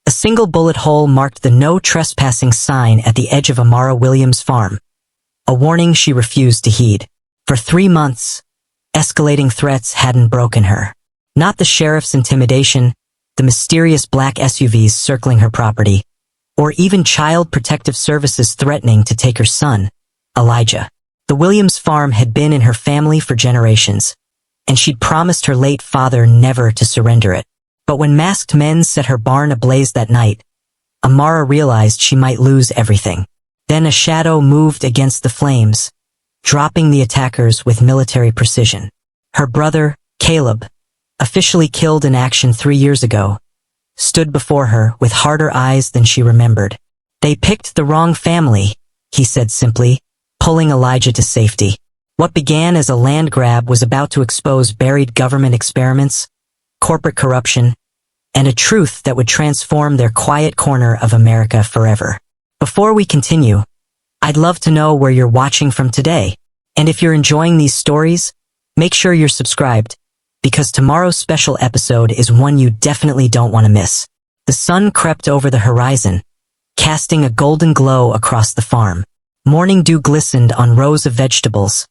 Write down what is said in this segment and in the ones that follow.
A single bullet hole marked the "No Trespassing" sign at the edge of Amara Williams' farm, a warning she refused to heed. For 3 months, escalating threats hadn't broken her. Not the sheriff's intimidation, the mysterious black SUVs circling her property, or even Child Protective Services threatening to take her son, Elijah. The Williams farm had been in her family for generations, and she'd promised her late father never to surrender it. But when masked men set her barn ablaze that night, Amara realized she might lose everything. Then a shadow moved against the flames, dropping the attackers with military precision. Her brother, Caleb, officially killed in action 3 years ago, stood before her with harder eyes than she remembered. "They picked the wrong family," he said simply, pulling Elijah to safety. What began as a land grab was about to expose buried government experiments, corporate corruption, and a truth that would transform their quiet corner of America forever. Before we continue, I'd love to know where you're watching from today. And if you're enjoying these stories, make sure you're subscribed, because tomorrow's special episode is one you definitely don't want to miss. The sun crept over the horizon, casting a golden glow across the farm. Morning dew glistened on rows of vegetables,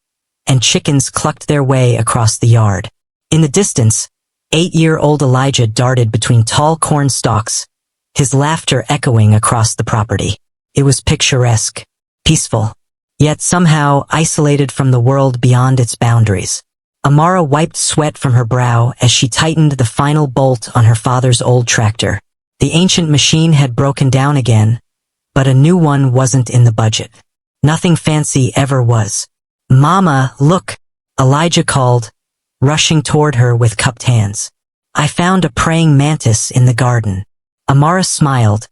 and chickens clucked their way across the yard. In the distance, 8-year-old Elijah darted between tall corn stalks, his laughter echoing across the property. It was picturesque, peaceful, yet somehow isolated from the world beyond its boundaries. Amara wiped sweat from her brow as she tightened the final bolt on her father's old tractor. The ancient machine had broken down again, but a new one wasn't in the budget. Nothing fancy ever was. "Mama, look," Elijah called, rushing toward her with cupped hands. "I found a praying mantis in the garden." Amara smiled,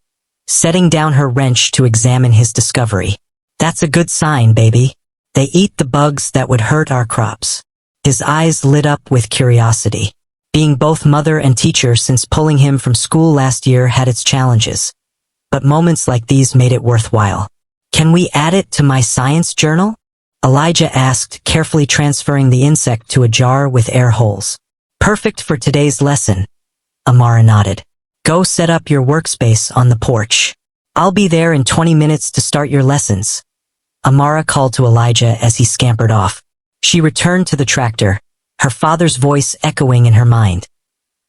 setting down her wrench to examine his discovery. "That's a good sign, baby. They eat the bugs that would hurt our crops." His eyes lit up with curiosity. Being both mother and teacher since pulling him from school last year had its challenges, but moments like these made it worthwhile. "Can we add it to my science journal?" Elijah asked, carefully transferring the insect to a jar with air holes. "Perfect for today's lesson," Amara nodded. "Go set up your workspace on the porch. I'll be there in 20 minutes to start your lessons," Amara called to Elijah as he scampered off. She returned to the tractor, her father's voice echoing in her mind.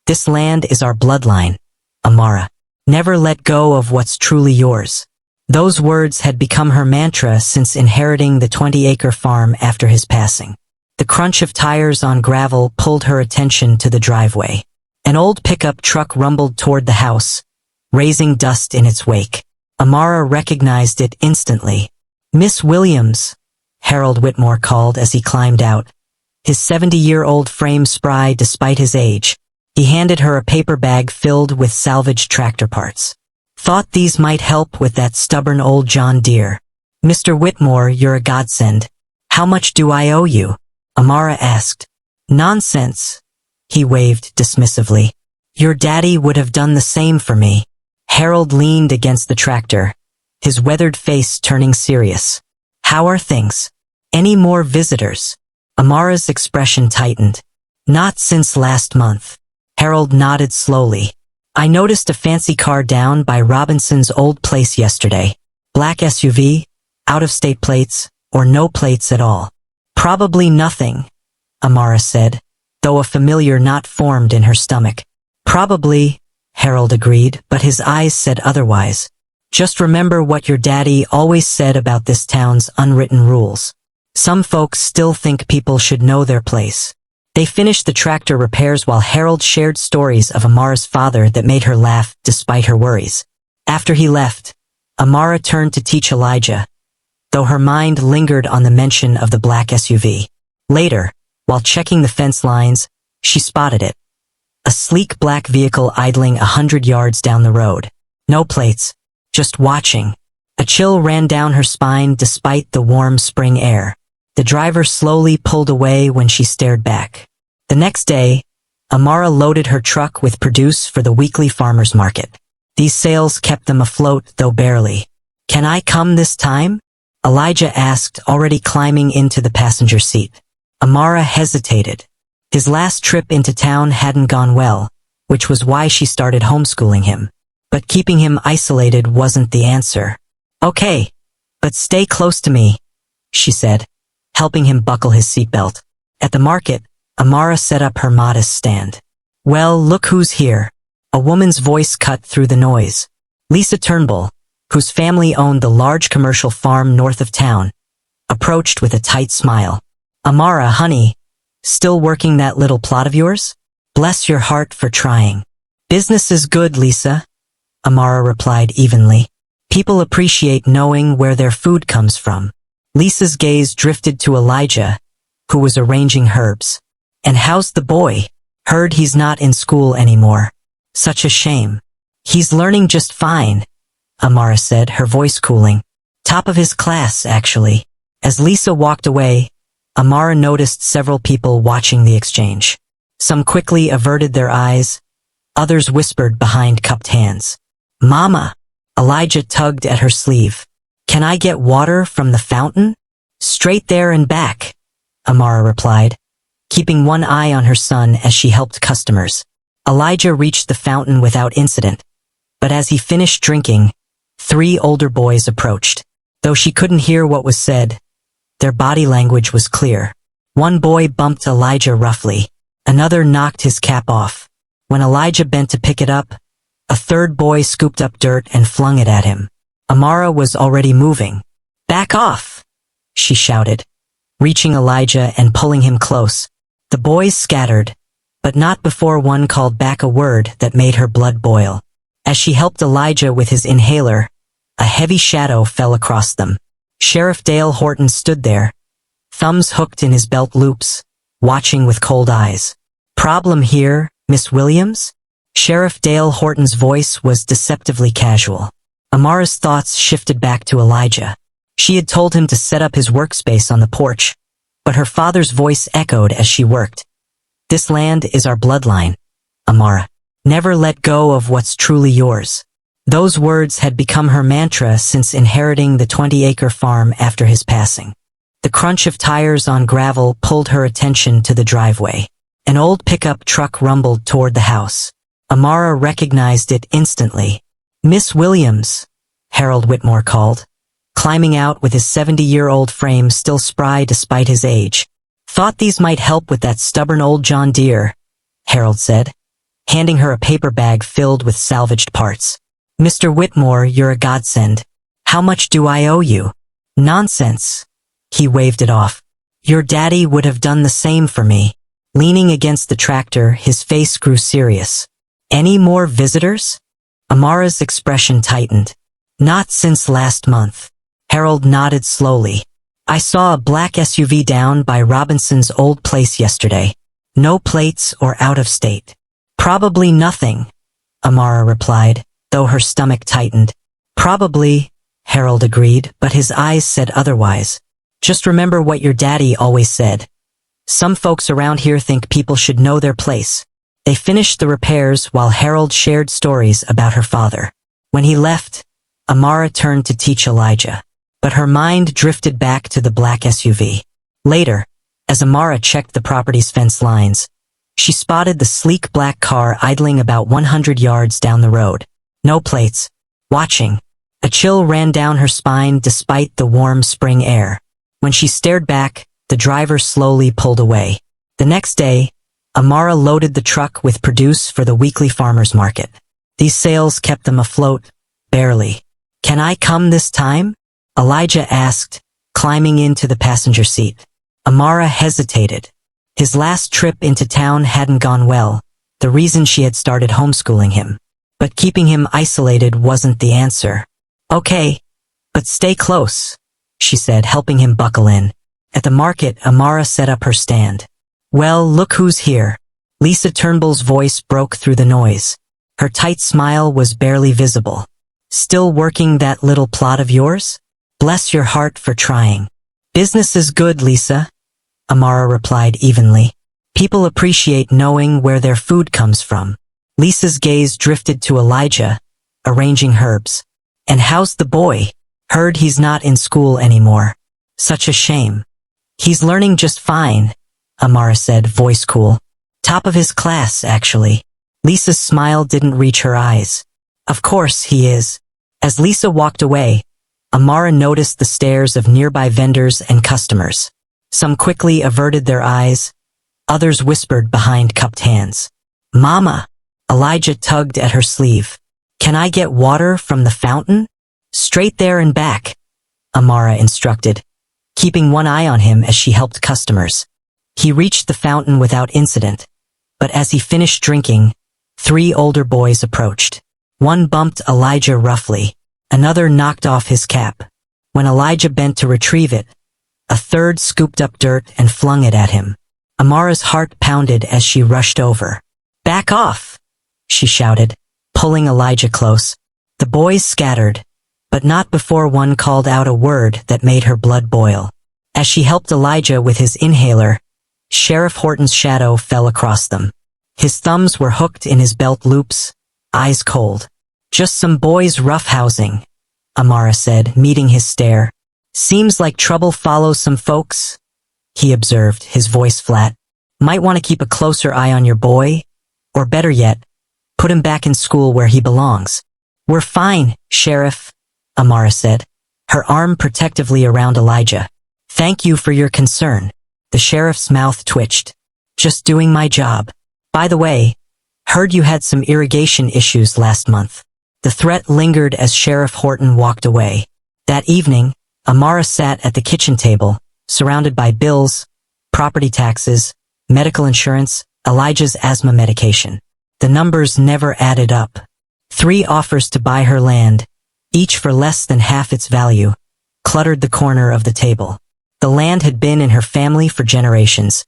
"This land is our bloodline, Amara. Never let go of what's truly yours." Those words had become her mantra since inheriting the 20-acre farm after his passing. The crunch of tires on gravel pulled her attention to the driveway. An old pickup truck rumbled toward the house, raising dust in its wake. Amara recognized it instantly. "Miss Williams," Harold Whitmore called as he climbed out, his 70-year-old frame spry despite his age. He handed her a paper bag filled with salvaged tractor parts. "Thought these might help with that stubborn old John Deere." "Mr. Whitmore, you're a godsend. How much do I owe you?" Amara asked. "Nonsense," he waved dismissively. "Your daddy would have done the same for me." Harold leaned against the tractor, his weathered face turning serious. "How are things? Any more visitors?" Amara's expression tightened. "Not since last month." Harold nodded slowly. "I noticed a fancy car down by Robinson's old place yesterday. Black SUV, out-of-state plates, or no plates at all." "Probably nothing," Amara said, though a familiar knot formed in her stomach. "Probably," Harold agreed, but his eyes said otherwise. "Just remember what your daddy always said about this town's unwritten rules. Some folks still think people should know their place." They finished the tractor repairs while Harold shared stories of Amara's father that made her laugh despite her worries. After he left, Amara turned to teach Elijah, though her mind lingered on the mention of the black SUV. Later, while checking the fence lines, she spotted it. A sleek black vehicle idling 100 yards down the road. No plates, just watching. A chill ran down her spine despite the warm spring air. The driver slowly pulled away when she stared back. The next day, Amara loaded her truck with produce for the weekly farmers market. These sales kept them afloat, though barely. "Can I come this time?" Elijah asked, already climbing into the passenger seat. Amara hesitated. His last trip into town hadn't gone well, which was why she started homeschooling him. But keeping him isolated wasn't the answer. Okay, but stay close to me, she said, helping him buckle his seatbelt. At the market, Amara set up her modest stand. Well, look who's here. A woman's voice cut through the noise. Lisa Turnbull, whose family owned the large commercial farm north of town, approached with a tight smile. Amara, honey, still working that little plot of yours? Bless your heart for trying. Business is good, Lisa, Amara replied evenly. People appreciate knowing where their food comes from. Lisa's gaze drifted to Elijah, who was arranging herbs. And how's the boy? Heard he's not in school anymore. Such a shame. He's learning just fine, Amara said, her voice cooling. Top of his class, actually. As Lisa walked away, Amara noticed several people watching the exchange. Some quickly averted their eyes, others whispered behind cupped hands. Mama! Elijah tugged at her sleeve. Can I get water from the fountain? Straight there and back, Amara replied, keeping one eye on her son as she helped customers. Elijah reached the fountain without incident, but as he finished drinking, 3 older boys approached. Though she couldn't hear what was said, their body language was clear. One boy bumped Elijah roughly. Another knocked his cap off. When Elijah bent to pick it up, a 3rd boy scooped up dirt and flung it at him. Amara was already moving. Back off, she shouted, reaching Elijah and pulling him close. The boys scattered, but not before one called back a word that made her blood boil. As she helped Elijah with his inhaler, a heavy shadow fell across them. Sheriff Dale Horton stood there, thumbs hooked in his belt loops, watching with cold eyes. Problem here, Miss Williams? Sheriff Dale Horton's voice was deceptively casual. Amara's thoughts shifted back to Elijah. She had told him to set up his workspace on the porch, but her father's voice echoed as she worked. This land is our bloodline, Amara. Never let go of what's truly yours. Those words had become her mantra since inheriting the 20-acre farm after his passing. The crunch of tires on gravel pulled her attention to the driveway. An old pickup truck rumbled toward the house. Amara recognized it instantly. Miss Williams, Harold Whitmore called, climbing out with his 70-year-old frame still spry despite his age. Thought these might help with that stubborn old John Deere, Harold said, handing her a paper bag filled with salvaged parts. Mr. Whitmore, you're a godsend. How much do I owe you? Nonsense. He waved it off. Your daddy would have done the same for me. Leaning against the tractor, his face grew serious. Any more visitors? Amara's expression tightened. Not since last month. Harold nodded slowly. I saw a black SUV down by Robinson's old place yesterday. No plates or out of state. Probably nothing, Amara replied, though her stomach tightened. Probably, Harold agreed, but his eyes said otherwise. Just remember what your daddy always said. Some folks around here think people should know their place. They finished the repairs while Harold shared stories about her father. When he left, Amara turned to teach Elijah, but her mind drifted back to the black SUV. Later, as Amara checked the property's fence lines, she spotted the sleek black car idling about 100 yards down the road. No plates. Watching. A chill ran down her spine despite the warm spring air. When she stared back, the driver slowly pulled away. The next day, Amara loaded the truck with produce for the weekly farmers market. These sales kept them afloat, barely. Can I come this time? Elijah asked, climbing into the passenger seat. Amara hesitated. His last trip into town hadn't gone well, the reason she had started homeschooling him. But keeping him isolated wasn't the answer. Okay, but stay close, she said, helping him buckle in. At the market, Amara set up her stand. Well, look who's here. Lisa Turnbull's voice broke through the noise. Her tight smile was barely visible. Still working that little plot of yours? Bless your heart for trying. Business is good, Lisa, Amara replied evenly. People appreciate knowing where their food comes from. Lisa's gaze drifted to Elijah, arranging herbs. And how's the boy? Heard he's not in school anymore. Such a shame. He's learning just fine, Amara said, voice cool. Top of his class, actually. Lisa's smile didn't reach her eyes. Of course he is. As Lisa walked away, Amara noticed the stares of nearby vendors and customers. Some quickly averted their eyes, others whispered behind cupped hands. "Mama!" Elijah tugged at her sleeve. "Can I get water from the fountain?" "Straight there and back," Amara instructed, keeping one eye on him as she helped customers. He reached the fountain without incident, but as he finished drinking, 3 older boys approached. One bumped Elijah roughly, another knocked off his cap. When Elijah bent to retrieve it, a third scooped up dirt and flung it at him. Amara's heart pounded as she rushed over. "Back off!" she shouted, pulling Elijah close. The boys scattered, but not before one called out a word that made her blood boil. As she helped Elijah with his inhaler, Sheriff Horton's shadow fell across them. His thumbs were hooked in his belt loops, eyes cold. "Just some boys roughhousing," Amara said, meeting his stare. "Seems like trouble follows some folks," he observed, his voice flat. "Might want to keep a closer eye on your boy, or better yet, put him back in school where he belongs." "We're fine, Sheriff," Amara said, her arm protectively around Elijah. "Thank you for your concern." The sheriff's mouth twitched. "Just doing my job. By the way, heard you had some irrigation issues last month." The threat lingered as Sheriff Horton walked away. That evening, Amara sat at the kitchen table, surrounded by bills, property taxes, medical insurance, Elijah's asthma medication. The numbers never added up. 3 offers to buy her land, each for less than half its value, cluttered the corner of the table. The land had been in her family for generations,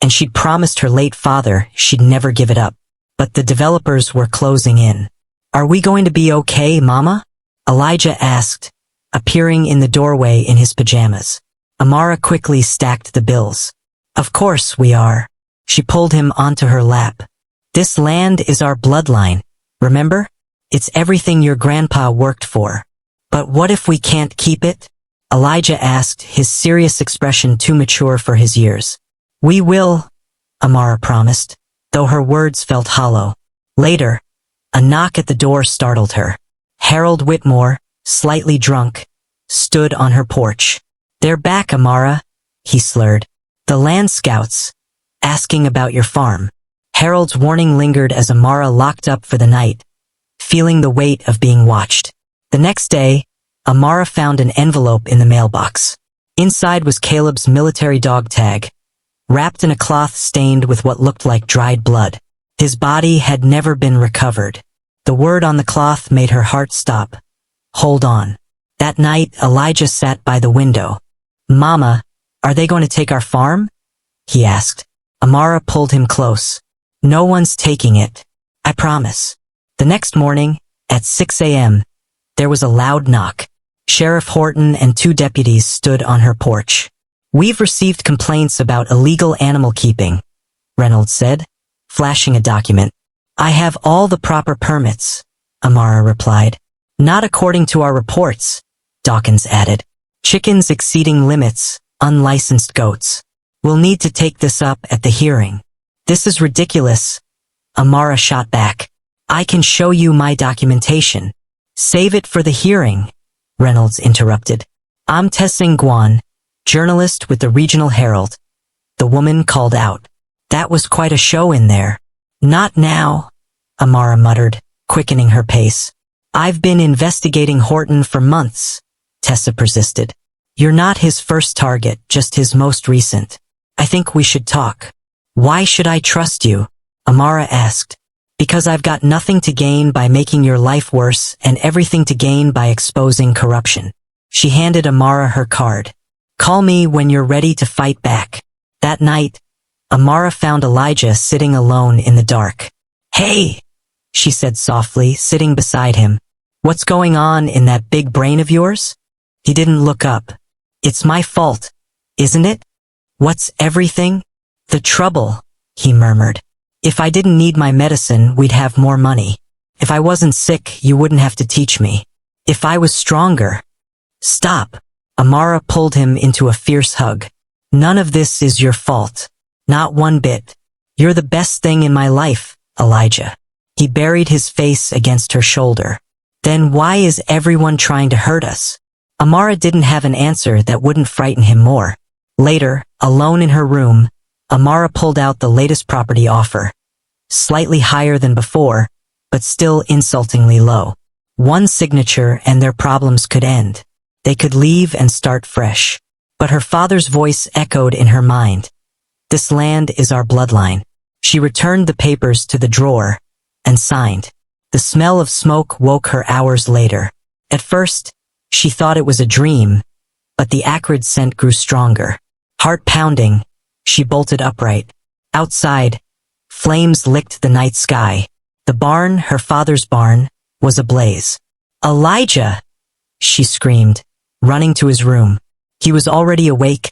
and she'd promised her late father she'd never give it up. But the developers were closing in. "Are we going to be okay, Mama?" Elijah asked, appearing in the doorway in his pajamas. Amara quickly stacked the bills. "Of course we are." She pulled him onto her lap. "This land is our bloodline, remember? It's everything your grandpa worked for." "But what if we can't keep it?" Elijah asked, his serious expression too mature for his years. "We will," Amara promised, though her words felt hollow. Later, a knock at the door startled her. Harold Whitmore, slightly drunk, stood on her porch. "They're back, Amara," he slurred. "The land scouts, asking about your farm." Harold's warning lingered as Amara locked up for the night, feeling the weight of being watched. The next day, Amara found an envelope in the mailbox. Inside was Caleb's military dog tag, wrapped in a cloth stained with what looked like dried blood. His body had never been recovered. The word on the cloth made her heart stop. "Hold on." That night, Elijah sat by the window. "Mama, are they going to take our farm?" he asked. Amara pulled him close. "No one's taking it. I promise." The next morning, at 6 a.m., there was a loud knock. Sheriff Horton and 2 deputies stood on her porch. "We've received complaints about illegal animal keeping," Reynolds said, flashing a document. "I have all the proper permits," Amara replied. "Not according to our reports," Dawkins added. "Chickens exceeding limits, unlicensed goats. We'll need to take this up at the hearing." "This is ridiculous," Amara shot back. "I can show you my documentation." "Save it for the hearing," Reynolds interrupted. "I'm Tessing Guan, journalist with the Regional Herald," the woman called out. "That was quite a show in there." "Not now," Amara muttered, quickening her pace. "I've been investigating Horton for months," Tessa persisted. "You're not his first target, just his most recent. I think we should talk." "Why should I trust you?" Amara asked. "Because I've got nothing to gain by making your life worse and everything to gain by exposing corruption." She handed Amara her card. "Call me when you're ready to fight back." That night, Amara found Elijah sitting alone in the dark. "Hey," she said softly, sitting beside him. "What's going on in that big brain of yours?" He didn't look up. "It's my fault, isn't it?" "What's everything?" "The trouble," he murmured. "If I didn't need my medicine, we'd have more money. If I wasn't sick, you wouldn't have to teach me. If I was stronger." "Stop." Amara pulled him into a fierce hug. "None of this is your fault. Not one bit. You're the best thing in my life, Elijah." He buried his face against her shoulder. Then why is everyone trying to hurt us? Amara didn't have an answer that wouldn't frighten him more. Later, alone in her room, Amara pulled out the latest property offer. Slightly higher than before, but still insultingly low. One signature and their problems could end. They could leave and start fresh. But her father's voice echoed in her mind. This land is our bloodline. She returned the papers to the drawer and signed. The smell of smoke woke her hours later. At first, she thought it was a dream, but the acrid scent grew stronger. Heart pounding, she bolted upright. Outside, flames licked the night sky. The barn, her father's barn, was ablaze. "Elijah!" she screamed, running to his room. He was already awake,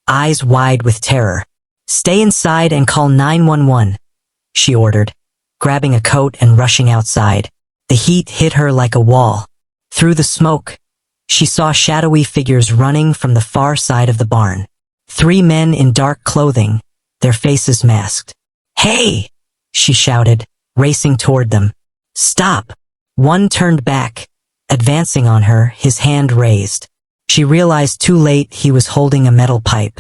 eyes wide with terror. "Stay inside and call 911, she ordered, grabbing a coat and rushing outside. The heat hit her like a wall. Through the smoke, she saw shadowy figures running from the far side of the barn. 3 men in dark clothing, their faces masked. "Hey!" she shouted, racing toward them. "Stop!" One turned back, advancing on her, his hand raised. She realized too late he was holding a metal pipe.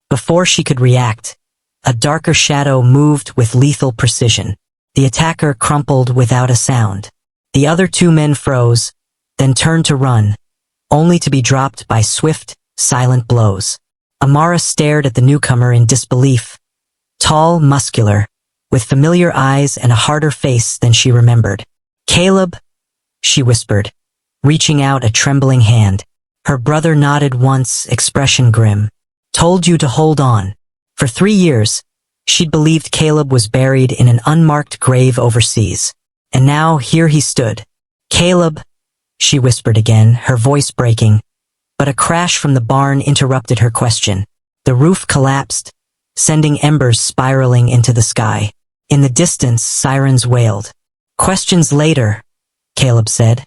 Before she could react, a darker shadow moved with lethal precision. The attacker crumpled without a sound. The other 2 men froze, then turned to run, only to be dropped by swift, silent blows. Amara stared at the newcomer in disbelief. Tall, muscular, with familiar eyes and a harder face than she remembered. "Caleb," she whispered, reaching out a trembling hand. Her brother nodded once, expression grim. "Told you to hold on." For 3 years, she'd believed Caleb was buried in an unmarked grave overseas. And now here he stood. "Caleb," she whispered again, her voice breaking. But a crash from the barn interrupted her question. The roof collapsed, sending embers spiraling into the sky. In the distance, sirens wailed. "Questions later," Caleb said,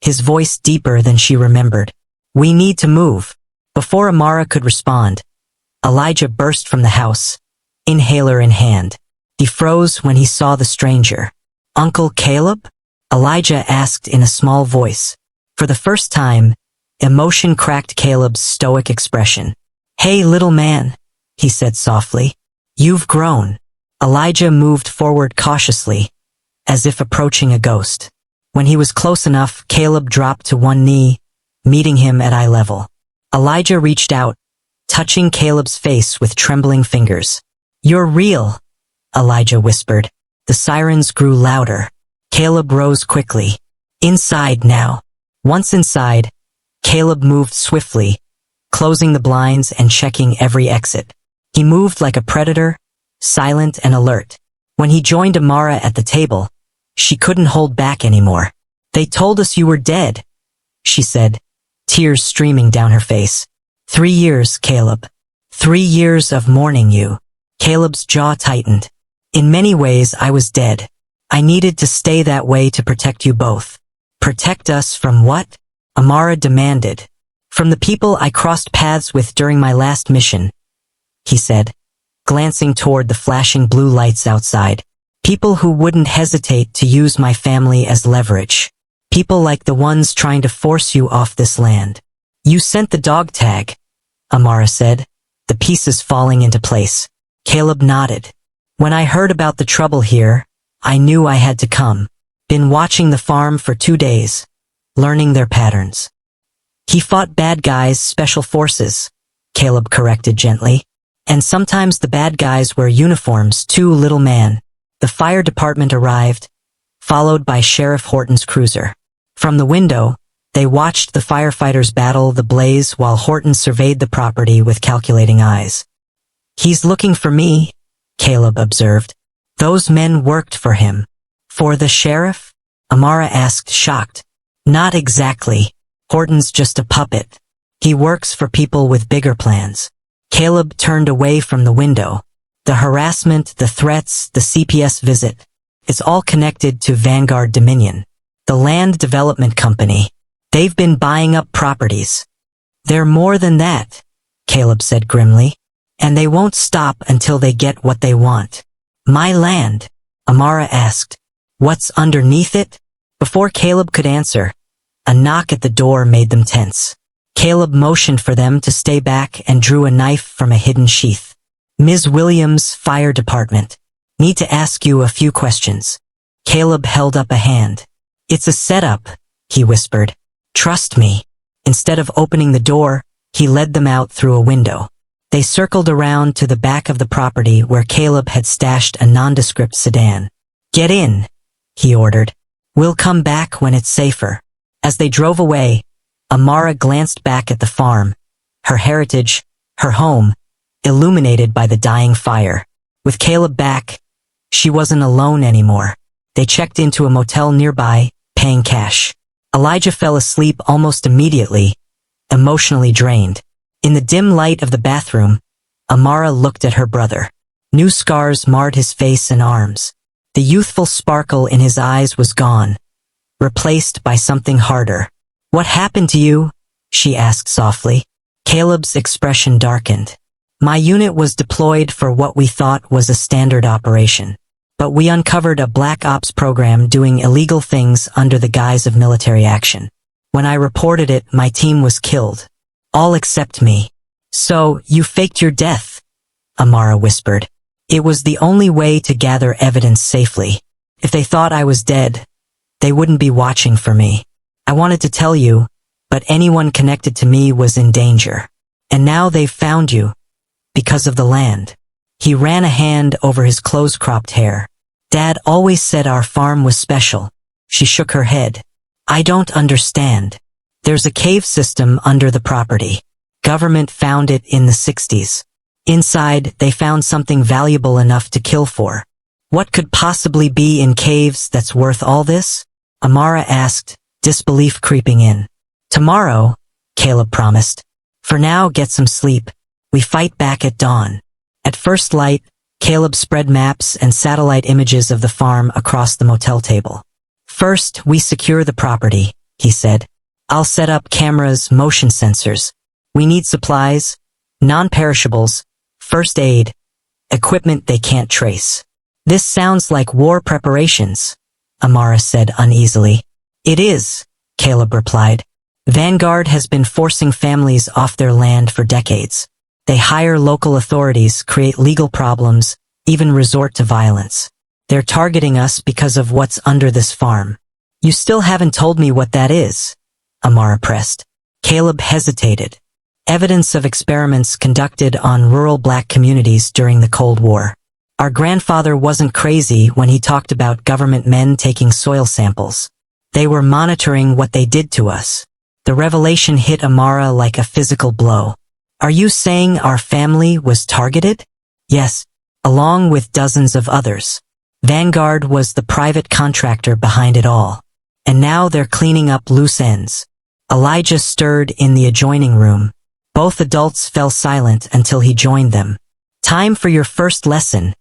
his voice deeper than she remembered. "We need to move." Before Amara could respond, Elijah burst from the house, inhaler in hand. He froze when he saw the stranger. "Uncle Caleb?" Elijah asked in a small voice. For the first time, emotion cracked Caleb's stoic expression. "Hey, little man," he said softly. "You've grown." Elijah moved forward cautiously, as if approaching a ghost. When he was close enough, Caleb dropped to one knee, meeting him at eye level. Elijah reached out, touching Caleb's face with trembling fingers. "You're real," Elijah whispered. The sirens grew louder. Caleb rose quickly. "Inside now." Once inside, Caleb moved swiftly, closing the blinds and checking every exit. He moved like a predator, silent and alert. When he joined Amara at the table, she couldn't hold back anymore. "They told us you were dead," she said, tears streaming down her face. 3 years, Caleb. 3 years of mourning you." Caleb's jaw tightened. "In many ways, I was dead. I needed to stay that way to protect you both." "Protect us from what?" Amara demanded. "From the people I crossed paths with during my last mission," he said, glancing toward the flashing blue lights outside. "People who wouldn't hesitate to use my family as leverage. People like the ones trying to force you off this land." "You sent the dog tag," Amara said, the pieces falling into place. Caleb nodded. "When I heard about the trouble here, I knew I had to come. Been watching the farm for 2 days, learning their patterns." "He fought bad guys, special forces," Caleb corrected gently. "And sometimes the bad guys wear uniforms too, little man." The fire department arrived, followed by Sheriff Horton's cruiser. From the window, they watched the firefighters battle the blaze while Horton surveyed the property with calculating eyes. "He's looking for me," Caleb observed. "Those men worked for him." "For the sheriff?" Amara asked, shocked. "Not exactly. Horton's just a puppet. He works for people with bigger plans." Caleb turned away from the window. "The harassment, the threats, the CPS visit. It's all connected to Vanguard Dominion, the land development company. They've been buying up properties." "They're more than that," Caleb said grimly. "And they won't stop until they get what they want." "My land?" Amara asked. "What's underneath it?" Before Caleb could answer, A knock at the door made them tense. Caleb motioned for them to stay back and drew a knife from a hidden sheath. Ms. Williams, Fire Department. Need to ask you a few questions. Caleb held up a hand. It's a setup, he whispered. Trust me. Instead of opening the door, he led them out through a window. They circled around to the back of the property where Caleb had stashed a nondescript sedan. Get in, he ordered. We'll come back when it's safer. As they drove away, Amara glanced back at the farm, her heritage, her home, illuminated by the dying fire. With Caleb back, she wasn't alone anymore. They checked into a motel nearby, paying cash. Elijah fell asleep almost immediately, emotionally drained. In the dim light of the bathroom, Amara looked at her brother. New scars marred his face and arms. The youthful sparkle in his eyes was gone, replaced by something harder. What happened to you? She asked softly. Caleb's expression darkened. My unit was deployed for what we thought was a standard operation. But we uncovered a black ops program doing illegal things under the guise of military action. When I reported it, my team was killed. All except me. So, you faked your death, Amara whispered. It was the only way to gather evidence safely. If they thought I was dead, they wouldn't be watching for me. I wanted to tell you, but anyone connected to me was in danger. And now they've found you. Because of the land. He ran a hand over his close-cropped hair. Dad always said our farm was special. She shook her head. I don't understand. There's a cave system under the property. Government found it in the 60s. Inside, they found something valuable enough to kill for. What could possibly be in caves that's worth all this? Amara asked, disbelief creeping in. Tomorrow, Caleb promised. For now, get some sleep. We fight back at dawn. At first light, Caleb spread maps and satellite images of the farm across the motel table. First, we secure the property, he said. I'll set up cameras, motion sensors. We need supplies, non-perishables, first aid, equipment they can't trace. This sounds like war preparations, Amara said uneasily. It is, Caleb replied. Vanguard has been forcing families off their land for decades. They hire local authorities, create legal problems, even resort to violence. They're targeting us because of what's under this farm. You still haven't told me what that is, Amara pressed. Caleb hesitated. Evidence of experiments conducted on rural black communities during the Cold War. Our grandfather wasn't crazy when he talked about government men taking soil samples. They were monitoring what they did to us. The revelation hit Amara like a physical blow. Are you saying our family was targeted? Yes, along with dozens of others. Vanguard was the private contractor behind it all. And now they're cleaning up loose ends. Elijah stirred in the adjoining room. Both adults fell silent until he joined them. Time for your first lesson,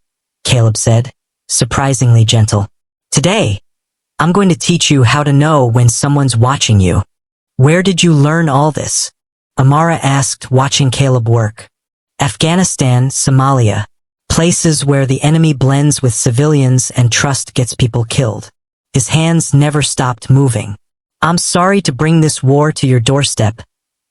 Caleb said, surprisingly gentle. Today, I'm going to teach you how to know when someone's watching you. Where did you learn all this? Amara asked, watching Caleb work. Afghanistan, Somalia. Places where the enemy blends with civilians and trust gets people killed. His hands never stopped moving. I'm sorry to bring this war to your doorstep,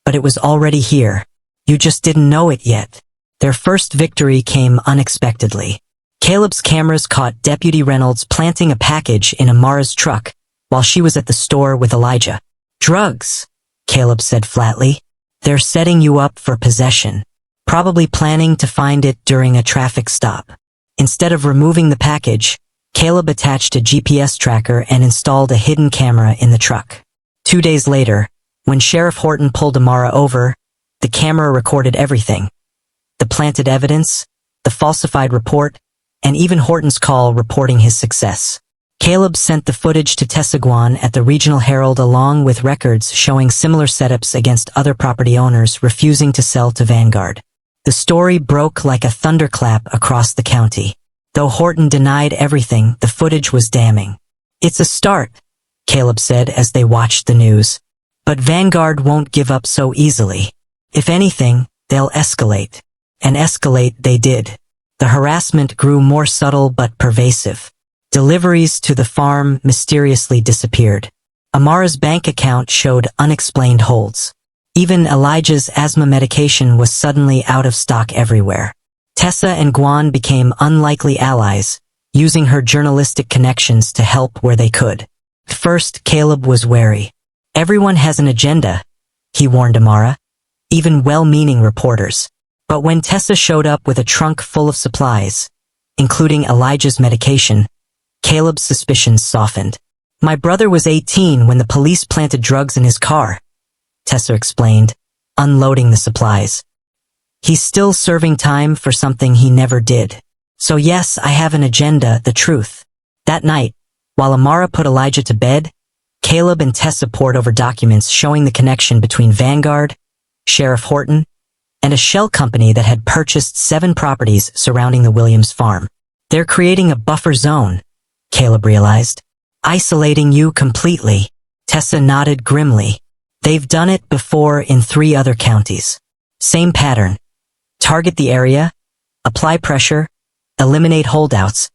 but it was already here. You just didn't know it yet. Their first victory came unexpectedly. Caleb's cameras caught Deputy Reynolds planting a package in Amara's truck while she was at the store with Elijah. Drugs, Caleb said flatly. They're setting you up for possession, probably planning to find it during a traffic stop. Instead of removing the package, Caleb attached a GPS tracker and installed a hidden camera in the truck. 2 days later, when Sheriff Horton pulled Amara over, the camera recorded everything. The planted evidence, the falsified report, and even Horton's call reporting his success. Caleb sent the footage to Tessaguan at the Regional Herald along with records showing similar setups against other property owners refusing to sell to Vanguard. The story broke like a thunderclap across the county. Though Horton denied everything, the footage was damning. It's a start, Caleb said as they watched the news. But Vanguard won't give up so easily. If anything, they'll escalate. And escalate they did. The harassment grew more subtle but pervasive. Deliveries to the farm mysteriously disappeared. Amara's bank account showed unexplained holds. Even Elijah's asthma medication was suddenly out of stock everywhere. Tessa and Guan became unlikely allies, using her journalistic connections to help where they could. First, Caleb was wary. Everyone has an agenda, he warned Amara, even well-meaning reporters. But when Tessa showed up with a trunk full of supplies, including Elijah's medication, Caleb's suspicions softened. My brother was 18 when the police planted drugs in his car, Tessa explained, unloading the supplies. He's still serving time for something he never did. So yes, I have an agenda, the truth. That night, while Amara put Elijah to bed, Caleb and Tessa pored over documents showing the connection between Vanguard, Sheriff Horton, and a shell company that had purchased 7 properties surrounding the Williams farm. They're creating a buffer zone, Caleb realized. Isolating you completely. Tessa nodded grimly. They've done it before in 3 other counties. Same pattern. Target the area, apply pressure, eliminate holdouts,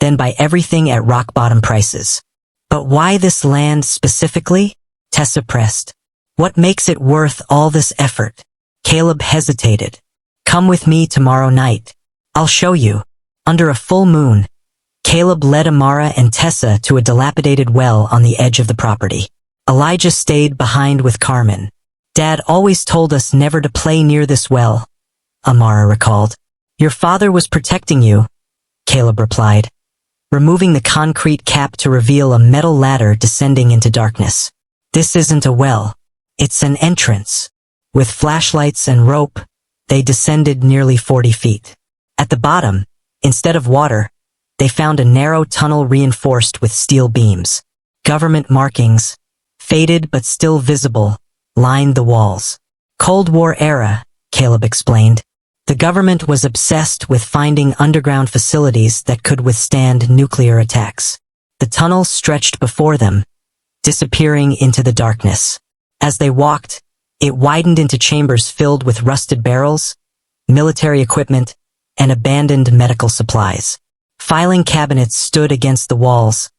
then buy everything at rock-bottom prices. But why this land specifically? Tessa pressed. What makes it worth all this effort? Caleb hesitated. Come with me tomorrow night. I'll show you. Under a full moon, Caleb led Amara and Tessa to a dilapidated well on the edge of the property. Elijah stayed behind with Carmen. Dad always told us never to play near this well, Amara recalled. Your father was protecting you, Caleb replied, removing the concrete cap to reveal a metal ladder descending into darkness. This isn't a well. It's an entrance. With flashlights and rope, they descended nearly 40 feet. At the bottom, instead of water, they found a narrow tunnel reinforced with steel beams. Government markings, faded but still visible, lined the walls. Cold War era, Caleb explained. The government was obsessed with finding underground facilities that could withstand nuclear attacks. The tunnel stretched before them, disappearing into the darkness. As they walked, it widened into chambers filled with rusted barrels, military equipment, and abandoned medical supplies. Filing cabinets stood against the walls,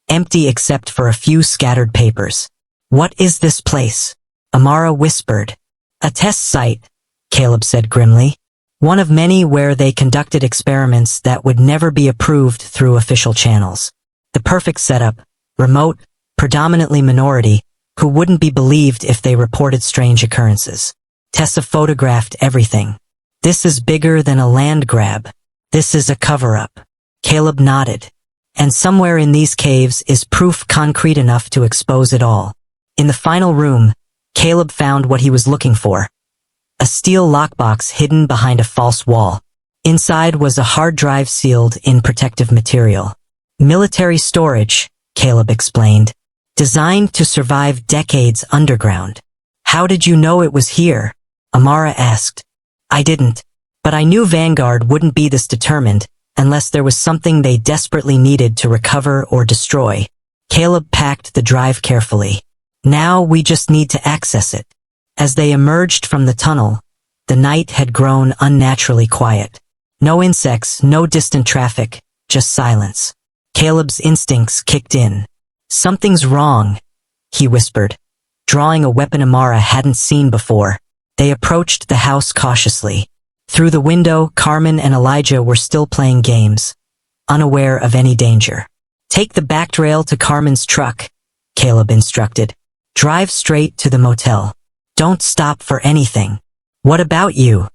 empty except for a few scattered papers. What is this place? Amara whispered. A test site, Caleb said grimly. One of many where they conducted experiments that would never be approved through official channels. The perfect setup, remote, predominantly minority, who wouldn't be believed if they reported strange occurrences. Tessa photographed everything. This is bigger than a land grab. This is a cover-up. Caleb nodded. And somewhere in these caves is proof concrete enough to expose it all. In the final room, Caleb found what he was looking for. A steel lockbox hidden behind a false wall. Inside was a hard drive sealed in protective material. Military storage, Caleb explained. Designed to survive decades underground. How did you know it was here? Amara asked. I didn't. But I knew Vanguard wouldn't be this determined unless there was something they desperately needed to recover or destroy. Caleb packed the drive carefully. Now we just need to access it. As they emerged from the tunnel, the night had grown unnaturally quiet. No insects, no distant traffic, just silence. Caleb's instincts kicked in. Something's wrong, he whispered, drawing a weapon Amara hadn't seen before. They approached the house cautiously. Through the window, Carmen and Elijah were still playing games, unaware of any danger. Take the back trail to Carmen's truck, Caleb instructed. Drive straight to the motel. Don't stop for anything. What about you?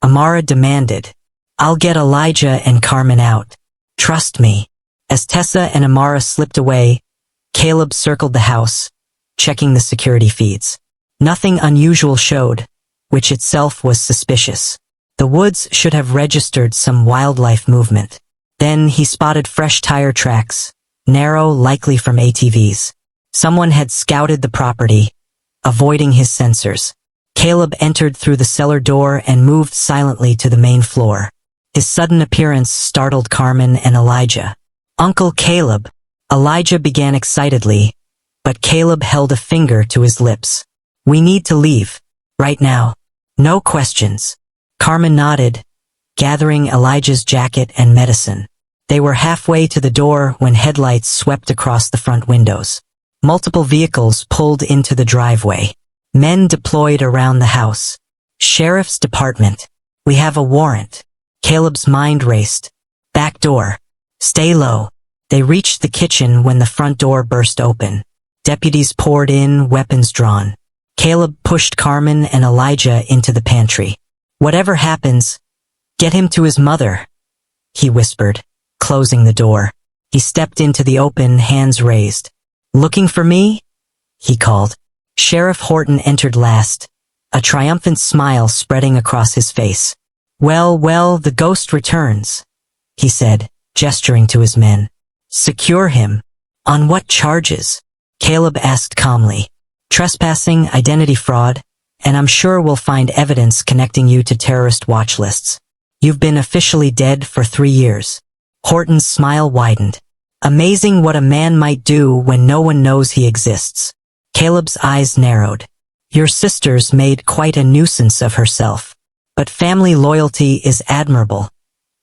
Amara demanded. I'll get Elijah and Carmen out. Trust me. As Tessa and Amara slipped away, Caleb circled the house, checking the security feeds. Nothing unusual showed, which itself was suspicious. The woods should have registered some wildlife movement. Then he spotted fresh tire tracks, narrow, likely from ATVs. Someone had scouted the property, avoiding his sensors. Caleb entered through the cellar door and moved silently to the main floor. His sudden appearance startled Carmen and Elijah. Uncle Caleb, Elijah began excitedly, but Caleb held a finger to his lips. We need to leave. Right now. No questions. Carmen nodded, gathering Elijah's jacket and medicine. They were halfway to the door when headlights swept across the front windows. Multiple vehicles pulled into the driveway. Men deployed around the house. Sheriff's department. We have a warrant. Caleb's mind raced. Back door. Stay low. They reached the kitchen when the front door burst open. Deputies poured in, weapons drawn. Caleb pushed Carmen and Elijah into the pantry. Whatever happens, get him to his mother, he whispered, closing the door. He stepped into the open, hands raised. Looking for me? He called. Sheriff Horton entered last, a triumphant smile spreading across his face. Well, the ghost returns, he said, gesturing to his men. Secure him. On what charges? Caleb asked calmly. Trespassing, identity fraud, and I'm sure we'll find evidence connecting you to terrorist watch lists. You've been officially dead for 3 years. Horton's smile widened. Amazing what a man might do when no one knows he exists. Caleb's eyes narrowed. Your sister's made quite a nuisance of herself. But family loyalty is admirable,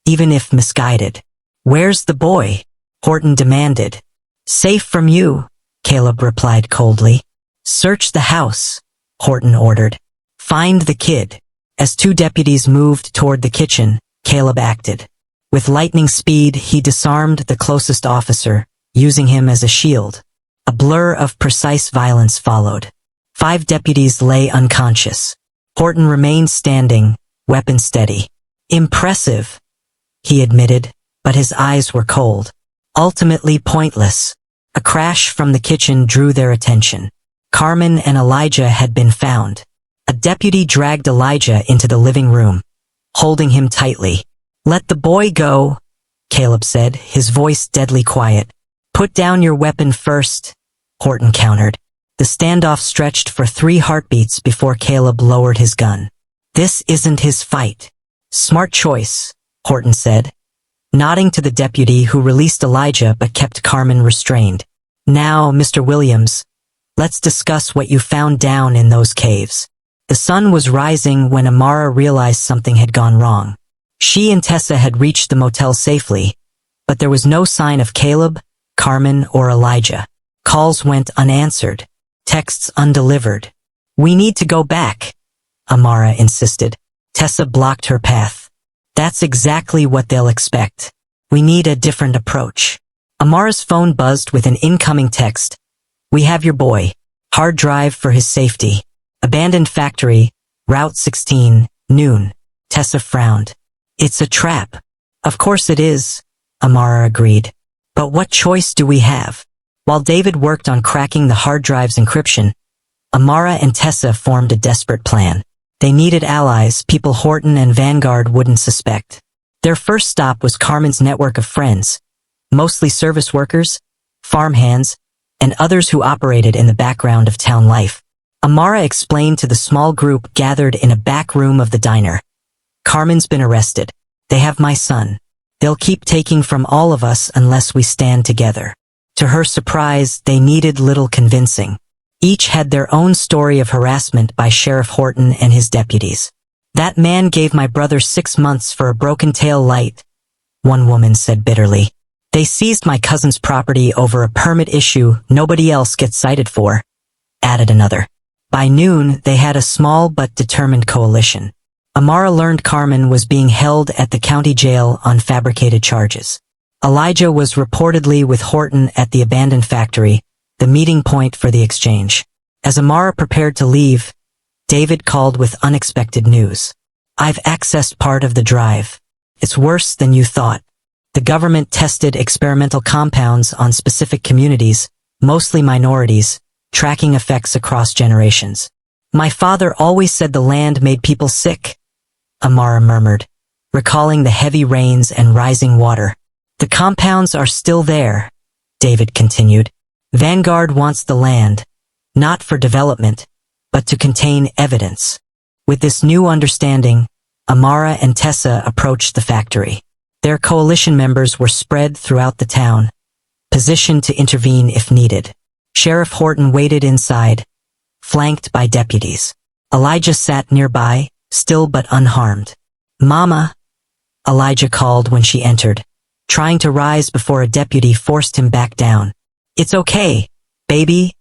even if misguided. Where's the boy? Horton demanded. Safe from you, Caleb replied coldly. Search the house, Horton ordered. Find the kid. As 2 deputies moved toward the kitchen, Caleb acted. With lightning speed, he disarmed the closest officer, using him as a shield. A blur of precise violence followed. 5 deputies lay unconscious. Horton remained standing, weapon steady. Impressive, he admitted, but his eyes were cold. Ultimately pointless. A crash from the kitchen drew their attention. Carmen and Elijah had been found. A deputy dragged Elijah into the living room, holding him tightly. Let the boy go, Caleb said, his voice deadly quiet. Put down your weapon first, Horton countered. The standoff stretched for 3 heartbeats before Caleb lowered his gun. This isn't his fight. Smart choice, Horton said, nodding to the deputy who released Elijah but kept Carmen restrained. Now, Mr. Williams, let's discuss what you found down in those caves. The sun was rising when Amara realized something had gone wrong. She and Tessa had reached the motel safely, but there was no sign of Caleb, Carmen, or Elijah. Calls went unanswered, texts undelivered. We need to go back, Amara insisted. Tessa blocked her path. That's exactly what they'll expect. We need a different approach. Amara's phone buzzed with an incoming text. We have your boy. Hard drive for his safety. Abandoned factory, Route 16, noon. Tessa frowned. It's a trap. Of course it is, Amara agreed. But what choice do we have? While David worked on cracking the hard drive's encryption, Amara and Tessa formed a desperate plan. They needed allies, people Horton and Vanguard wouldn't suspect. Their first stop was Carmen's network of friends, mostly service workers, farmhands, and others who operated in the background of town life. Amara explained to the small group gathered in a back room of the diner. Carmen's been arrested. They have my son. They'll keep taking from all of us unless we stand together. To her surprise, they needed little convincing. Each had their own story of harassment by Sheriff Horton and his deputies. That man gave my brother 6 months for a broken tail light, one woman said bitterly. They seized my cousin's property over a permit issue nobody else gets cited for, added another. By noon, they had a small but determined coalition. Amara learned Carmen was being held at the county jail on fabricated charges. Elijah was reportedly with Horton at the abandoned factory, the meeting point for the exchange. As Amara prepared to leave, David called with unexpected news. I've accessed part of the drive. It's worse than you thought. The government tested experimental compounds on specific communities, mostly minorities, tracking effects across generations. My father always said the land made people sick, Amara murmured, recalling the heavy rains and rising water. The compounds are still there, David continued. Vanguard wants the land, not for development, but to contain evidence. With this new understanding, Amara and Tessa approached the factory. Their coalition members were spread throughout the town, positioned to intervene if needed. Sheriff Horton waited inside, flanked by deputies. Elijah sat nearby, still but unharmed. Mama, Elijah called when she entered, trying to rise before a deputy forced him back down. It's okay, Baby,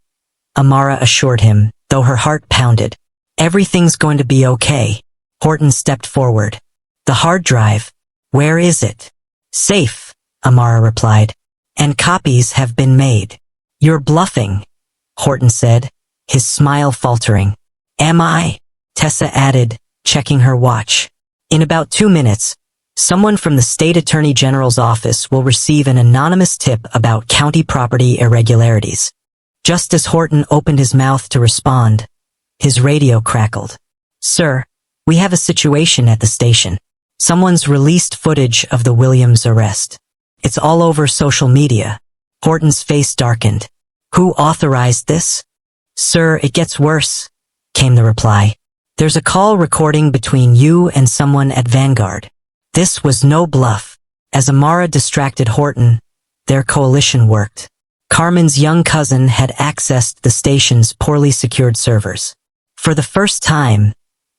Amara assured him, though her heart pounded. Everything's going to be okay. Horton stepped forward. The hard drive. Where is it? Safe, Amara replied. And copies have been made. You're bluffing, Horton said, his smile faltering. Am I? Tessa added, checking her watch. In about 2 minutes, someone from the State Attorney General's office will receive an anonymous tip about county property irregularities. Just as Horton opened his mouth to respond, his radio crackled. Sir, we have a situation at the station. Someone's released footage of the Williams arrest. It's all over social media. Horton's face darkened. Who authorized this? Sir, it gets worse, came the reply. There's a call recording between you and someone at Vanguard. This was no bluff. As Amara distracted Horton, their coalition worked. Carmen's young cousin had accessed the station's poorly secured servers. For the first time,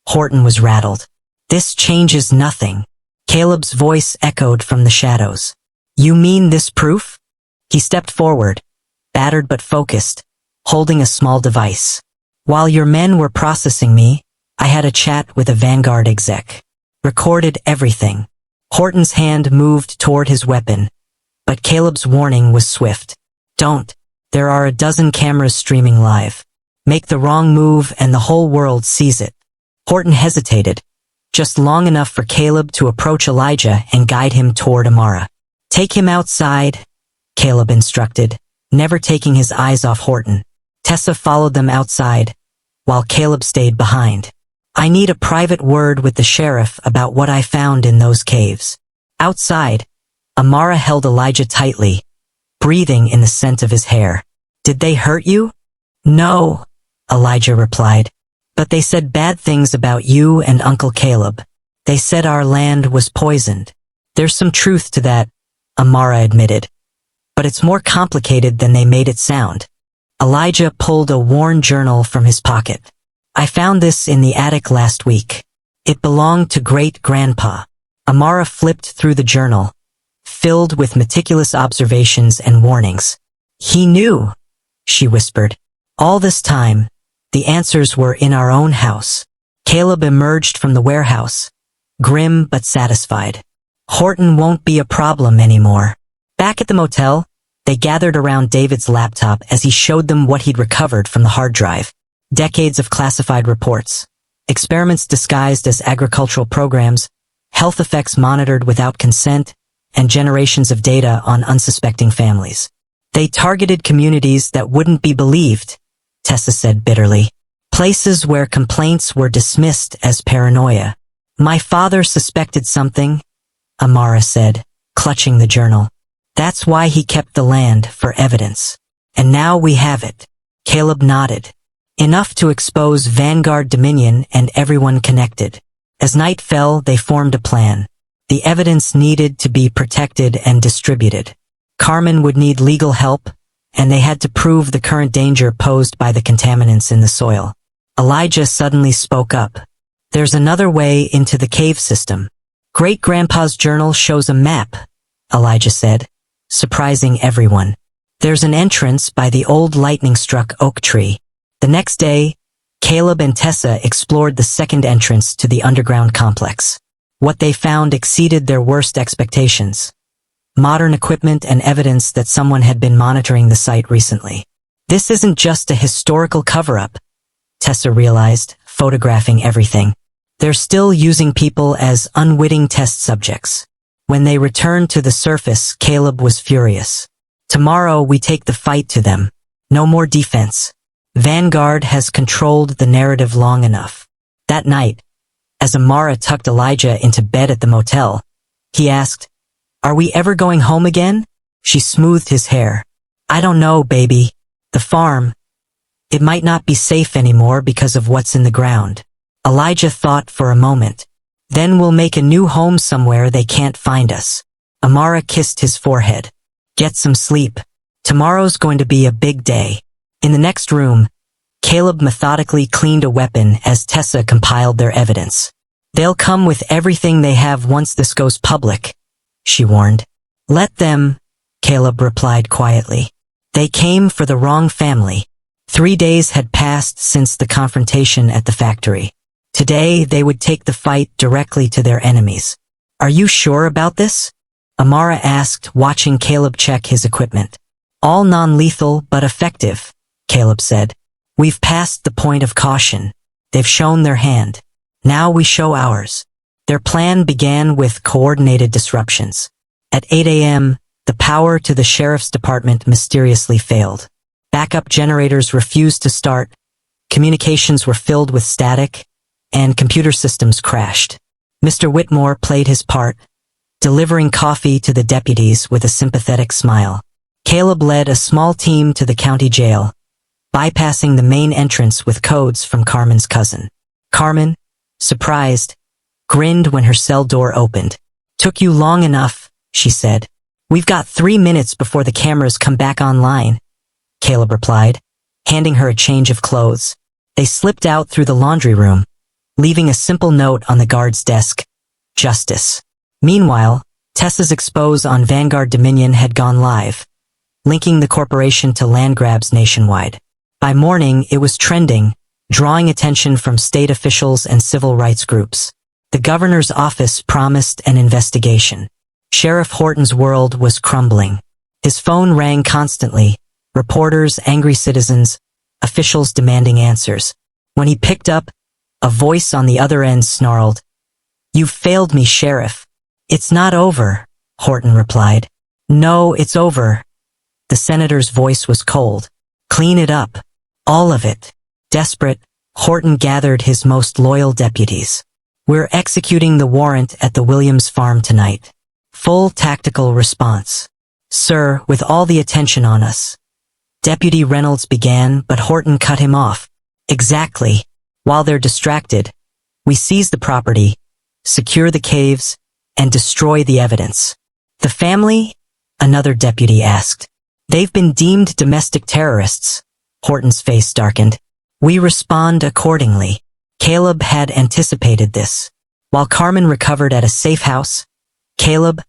Horton was rattled. This changes nothing. Caleb's voice echoed from the shadows. You mean this proof? He stepped forward, battered but focused, holding a small device. While your men were processing me, I had a chat with a Vanguard exec. Recorded everything. Horton's hand moved toward his weapon, but Caleb's warning was swift. Don't. There are a dozen cameras streaming live. Make the wrong move and the whole world sees it. Horton hesitated, just long enough for Caleb to approach Elijah and guide him toward Amara. Take him outside, Caleb instructed, never taking his eyes off Horton. Tessa followed them outside, while Caleb stayed behind. I need a private word with the sheriff about what I found in those caves. Outside, Amara held Elijah tightly, breathing in the scent of his hair. Did they hurt you? No, Elijah replied. But they said bad things about you and Uncle Caleb. They said our land was poisoned. There's some truth to that, Amara admitted. But it's more complicated than they made it sound. Elijah pulled a worn journal from his pocket. I found this in the attic last week. It belonged to great-grandpa. Amara flipped through the journal, filled with meticulous observations and warnings. He knew, she whispered. All this time, the answers were in our own house. Caleb emerged from the warehouse, grim but satisfied. Horton won't be a problem anymore. Back at the motel, they gathered around David's laptop as he showed them what he'd recovered from the hard drive. Decades of classified reports, experiments disguised as agricultural programs, health effects monitored without consent, and generations of data on unsuspecting families. They targeted communities that wouldn't be believed, Tessa said bitterly. Places where complaints were dismissed as paranoia. My father suspected something, Amara said, clutching the journal. That's why he kept the land for evidence. And now we have it. Caleb nodded. Enough to expose Vanguard Dominion and everyone connected. As night fell, they formed a plan. The evidence needed to be protected and distributed. Carmen would need legal help, and they had to prove the current danger posed by the contaminants in the soil. Elijah suddenly spoke up. There's another way into the cave system. Great-grandpa's journal shows a map, Elijah said, surprising everyone. There's an entrance by the old lightning-struck oak tree. The next day, Caleb and Tessa explored the second entrance to the underground complex. What they found exceeded their worst expectations. Modern equipment and evidence that someone had been monitoring the site recently. This isn't just a historical cover-up, Tessa realized, photographing everything. They're still using people as unwitting test subjects. When they returned to the surface, Caleb was furious. Tomorrow we take the fight to them. No more defense. Vanguard has controlled the narrative long enough. That night, as Amara tucked Elijah into bed at the motel, he asked, Are we ever going home again? She smoothed his hair. I don't know, baby. The farm. It might not be safe anymore because of what's in the ground. Elijah thought for a moment. Then we'll make a new home somewhere they can't find us. Amara kissed his forehead. Get some sleep. Tomorrow's going to be a big day. In the next room, Caleb methodically cleaned a weapon as Tessa compiled their evidence. They'll come with everything they have once this goes public, she warned. Let them, Caleb replied quietly. They came for the wrong family. 3 days had passed since the confrontation at the factory. Today, they would take the fight directly to their enemies. Are you sure about this? Amara asked, watching Caleb check his equipment. All non-lethal but effective, Caleb said. We've passed the point of caution. They've shown their hand. Now we show ours. Their plan began with coordinated disruptions. At 8 a.m., the power to the sheriff's department mysteriously failed. Backup generators refused to start, communications were filled with static, and computer systems crashed. Mr. Whitmore played his part, delivering coffee to the deputies with a sympathetic smile. Caleb led a small team to the county jail, bypassing the main entrance with codes from Carmen's cousin. Carmen, surprised, grinned when her cell door opened. Took you long enough, she said. We've got 3 minutes before the cameras come back online, Caleb replied, handing her a change of clothes. They slipped out through the laundry room, leaving a simple note on the guard's desk. Justice. Meanwhile, Tessa's expose on Vanguard Dominion had gone live, linking the corporation to land grabs nationwide. By morning, it was trending, drawing attention from state officials and civil rights groups. The governor's office promised an investigation. Sheriff Horton's world was crumbling. His phone rang constantly, reporters, angry citizens, officials demanding answers. When he picked up, a voice on the other end snarled, "You've failed me, Sheriff." "It's not over," Horton replied. "No, it's over." The senator's voice was cold. "Clean it up. All of it." Desperate, Horton gathered his most loyal deputies. "We're executing the warrant at the Williams farm tonight. Full tactical response." "Sir, with all the attention on us." Deputy Reynolds began, but Horton cut him off. "Exactly. While they're distracted, we seize the property, secure the caves, and destroy the evidence." "The family?" another deputy asked. "They've been deemed domestic terrorists." Horton's face darkened. "We respond accordingly." Caleb had anticipated this. While Carmen recovered at a safe house, Caleb,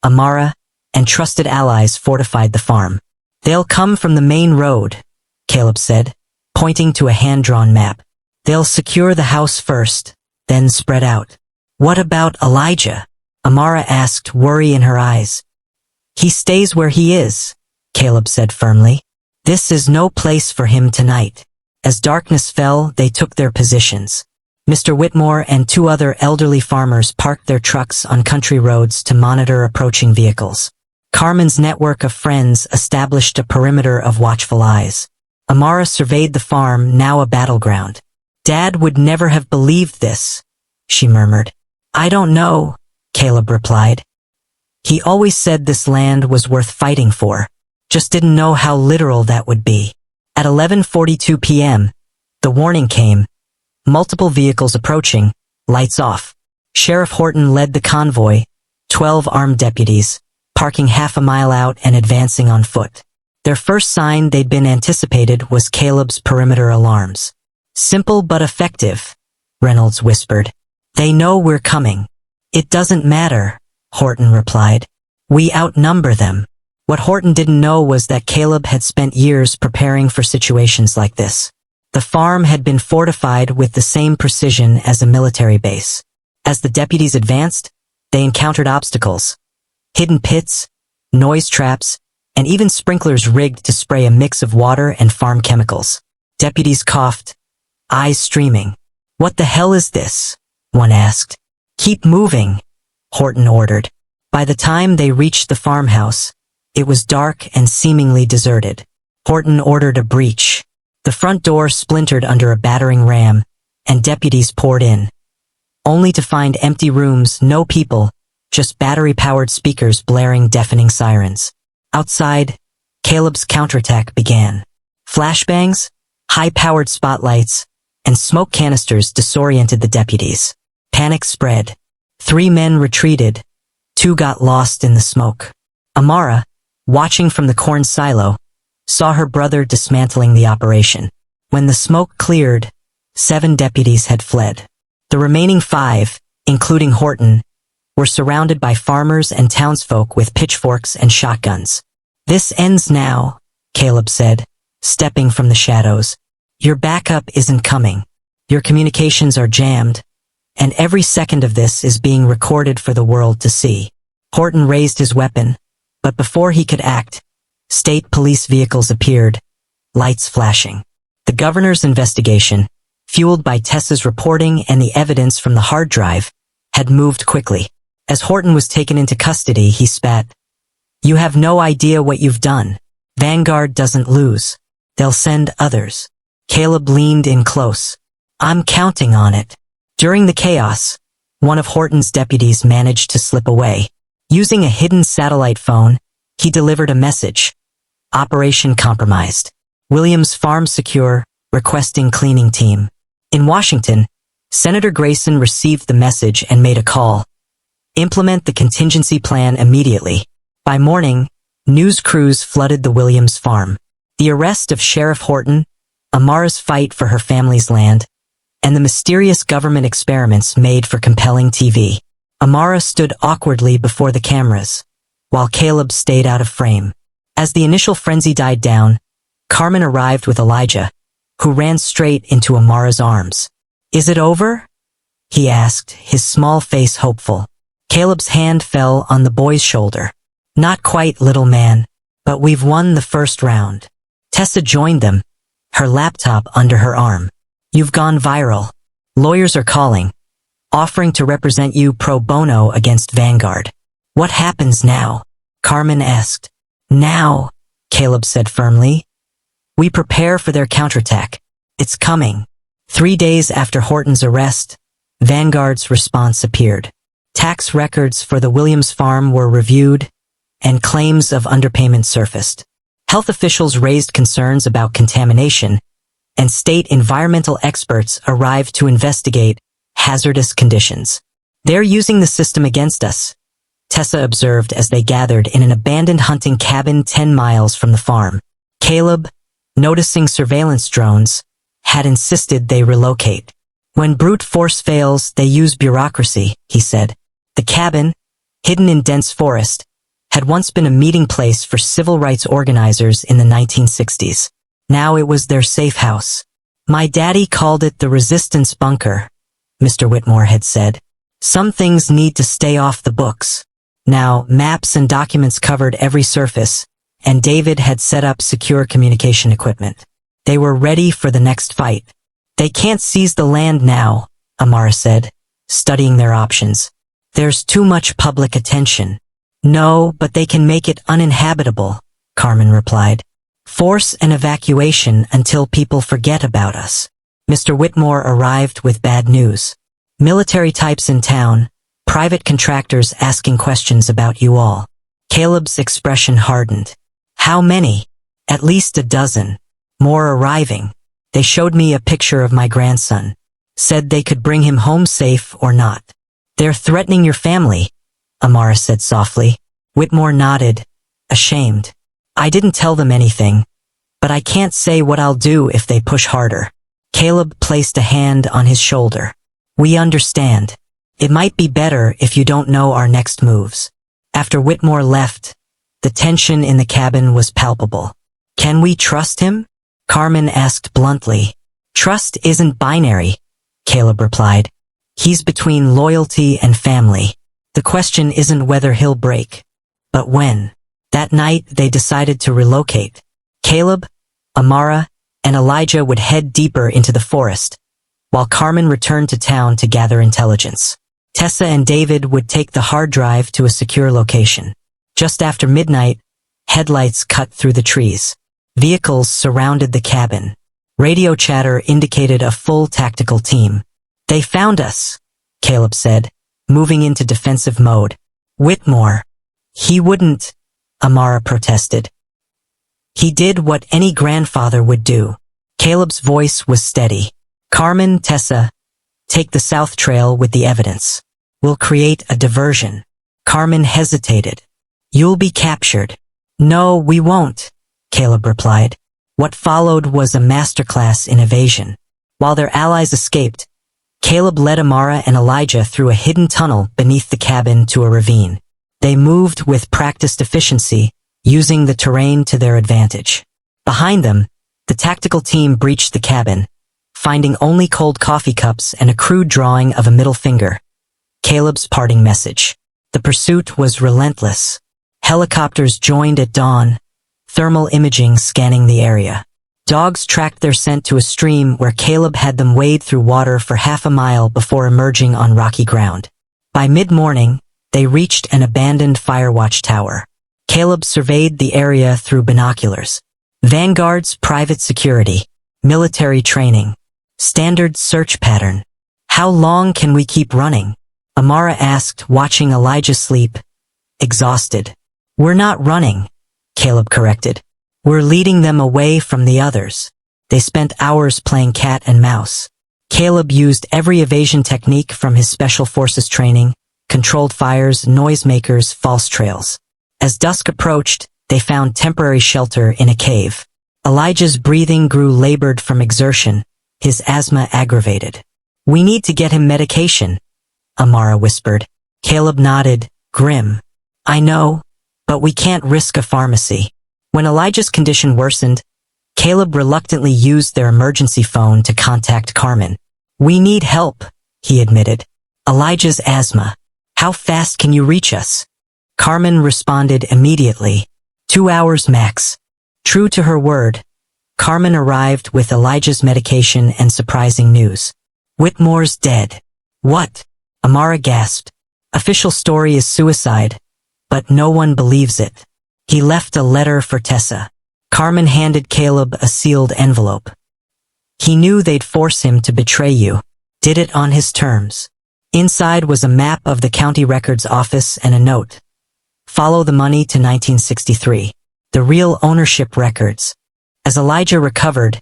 Amara, and trusted allies fortified the farm. "They'll come from the main road," Caleb said, pointing to a hand-drawn map. "They'll secure the house first, then spread out." "What about Elijah?" Amara asked, worry in her eyes. "He stays where he is," Caleb said firmly. "This is no place for him tonight." As darkness fell, they took their positions. Mr. Whitmore and 2 other elderly farmers parked their trucks on country roads to monitor approaching vehicles. Carmen's network of friends established a perimeter of watchful eyes. Amara surveyed the farm, now a battleground. "Dad would never have believed this," she murmured. "I don't know," Caleb replied. "He always said this land was worth fighting for. Just didn't know how literal that would be." At 11:42 p.m., the warning came. Multiple vehicles approaching, lights off. Sheriff Horton led the convoy, 12 armed deputies, parking half a mile out and advancing on foot. Their first sign they'd been anticipated was Caleb's perimeter alarms. "Simple but effective," Reynolds whispered. "They know we're coming." "It doesn't matter," Horton replied. "We outnumber them." What Horton didn't know was that Caleb had spent years preparing for situations like this. The farm had been fortified with the same precision as a military base. As the deputies advanced, they encountered obstacles. Hidden pits, noise traps, and even sprinklers rigged to spray a mix of water and farm chemicals. Deputies coughed, eyes streaming. "What the hell is this?" one asked. "Keep moving," Horton ordered. By the time they reached the farmhouse, it was dark and seemingly deserted. Horton ordered a breach. The front door splintered under a battering ram, and deputies poured in. Only to find empty rooms, no people, just battery-powered speakers blaring deafening sirens. Outside, Caleb's counterattack began. Flashbangs, high-powered spotlights, and smoke canisters disoriented the deputies. Panic spread. 3 men retreated. 2 got lost in the smoke. Amara, watching from the corn silo, saw her brother dismantling the operation. When the smoke cleared, 7 deputies had fled. The remaining 5, including Horton, were surrounded by farmers and townsfolk with pitchforks and shotguns. "This ends now," Caleb said, stepping from the shadows. Your backup isn't coming. Your communications are jammed, and every second of this is being recorded for the world to see. Horton raised his weapon, but before he could act, state police vehicles appeared, lights flashing. The governor's investigation, fueled by Tessa's reporting and the evidence from the hard drive, had moved quickly. As Horton was taken into custody, he spat, "You have no idea what you've done. Vanguard doesn't lose. They'll send others." Caleb leaned in close. "I'm counting on it." During the chaos, one of Horton's deputies managed to slip away. Using a hidden satellite phone, he delivered a message. Operation compromised. Williams Farm secure, requesting cleaning team. In Washington, Senator Grayson received the message and made a call. Implement the contingency plan immediately. By morning, news crews flooded the Williams farm. The arrest of Sheriff Horton, Amara's fight for her family's land, and the mysterious government experiments made for compelling TV. Amara stood awkwardly before the cameras, while Caleb stayed out of frame. As the initial frenzy died down, Carmen arrived with Elijah, who ran straight into Amara's arms. "Is it over?" he asked, his small face hopeful. Caleb's hand fell on the boy's shoulder. "Not quite, little man, but we've won the first round." Tessa joined them, her laptop under her arm. "You've gone viral. Lawyers are calling, offering to represent you pro bono against Vanguard." "What happens now?" Carmen asked. "Now," Caleb said firmly, "we prepare for their counterattack. It's coming." 3 days after Horton's arrest, Vanguard's response appeared. Tax records for the Williams farm were reviewed, and claims of underpayment surfaced. Health officials raised concerns about contamination, and state environmental experts arrived to investigate hazardous conditions. "They're using the system against us," Tessa observed as they gathered in an abandoned hunting cabin 10 miles from the farm. Caleb, noticing surveillance drones, had insisted they relocate. "When brute force fails, they use bureaucracy," he said. The cabin, hidden in dense forest, had once been a meeting place for civil rights organizers in the 1960s. Now it was their safe house. "My daddy called it the resistance bunker," Mr. Whitmore had said. "Some things need to stay off the books." Now, maps and documents covered every surface, and David had set up secure communication equipment. They were ready for the next fight. "They can't seize the land now," Amara said, studying their options. "There's too much public attention." "No, but they can make it uninhabitable," Carmen replied. "Force an evacuation until people forget about us." Mr. Whitmore arrived with bad news. "Military types in town, private contractors asking questions about you all." Caleb's expression hardened. "How many?" "At least a dozen. More arriving. They showed me a picture of my grandson. Said they could bring him home safe or not." "They're threatening your family," Amara said softly. Whitmore nodded, ashamed. "I didn't tell them anything, but I can't say what I'll do if they push harder." Caleb placed a hand on his shoulder. "We understand. It might be better if you don't know our next moves." After Whitmore left, the tension in the cabin was palpable. "Can we trust him?" Carmen asked bluntly. "Trust isn't binary," Caleb replied. "He's between loyalty and family. The question isn't whether he'll break, but when." That night, they decided to relocate. Caleb, Amara, and Elijah would head deeper into the forest, while Carmen returned to town to gather intelligence. Tessa and David would take the hard drive to a secure location. Just after midnight, headlights cut through the trees. Vehicles surrounded the cabin. Radio chatter indicated a full tactical team. "They found us," Caleb said, moving into defensive mode. "Whitmore. He wouldn't," Amara protested. "He did what any grandfather would do." Caleb's voice was steady. "Carmen, Tessa, take the South Trail with the evidence. We'll create a diversion." Carmen hesitated. "You'll be captured." "No, we won't," Caleb replied. What followed was a masterclass in evasion. While their allies escaped, Caleb led Amara and Elijah through a hidden tunnel beneath the cabin to a ravine. They moved with practiced efficiency, using the terrain to their advantage. Behind them, the tactical team breached the cabin, finding only cold coffee cups and a crude drawing of a middle finger. Caleb's parting message. The pursuit was relentless. Helicopters joined at dawn, thermal imaging scanning the area. Dogs tracked their scent to a stream where Caleb had them wade through water for half a mile before emerging on rocky ground. By mid-morning, they reached an abandoned firewatch tower. Caleb surveyed the area through binoculars. Vanguard's private security, military training, standard search pattern. How long can we keep running? Amara asked, watching Elijah sleep, exhausted. We're not running, Caleb corrected. We're leading them away from the others. They spent hours playing cat and mouse. Caleb used every evasion technique from his special forces training, controlled fires, noisemakers, false trails. As dusk approached, they found temporary shelter in a cave. Elijah's breathing grew labored from exertion, his asthma aggravated. We need to get him medication, Amara whispered. Caleb nodded, grim. I know, but we can't risk a pharmacy. When Elijah's condition worsened, Caleb reluctantly used their emergency phone to contact Carmen. We need help, he admitted. Elijah's asthma. How fast can you reach us? Carmen responded immediately. 2 hours max. True to her word, Carmen arrived with Elijah's medication and surprising news. Whitmore's dead. What? Amara gasped. Official story is suicide, but no one believes it. He left a letter for Tessa. Carmen handed Caleb a sealed envelope. He knew they'd force him to betray you. Did it on his terms. Inside was a map of the county records office and a note. Follow the money to 1963. The real ownership records. As Elijah recovered,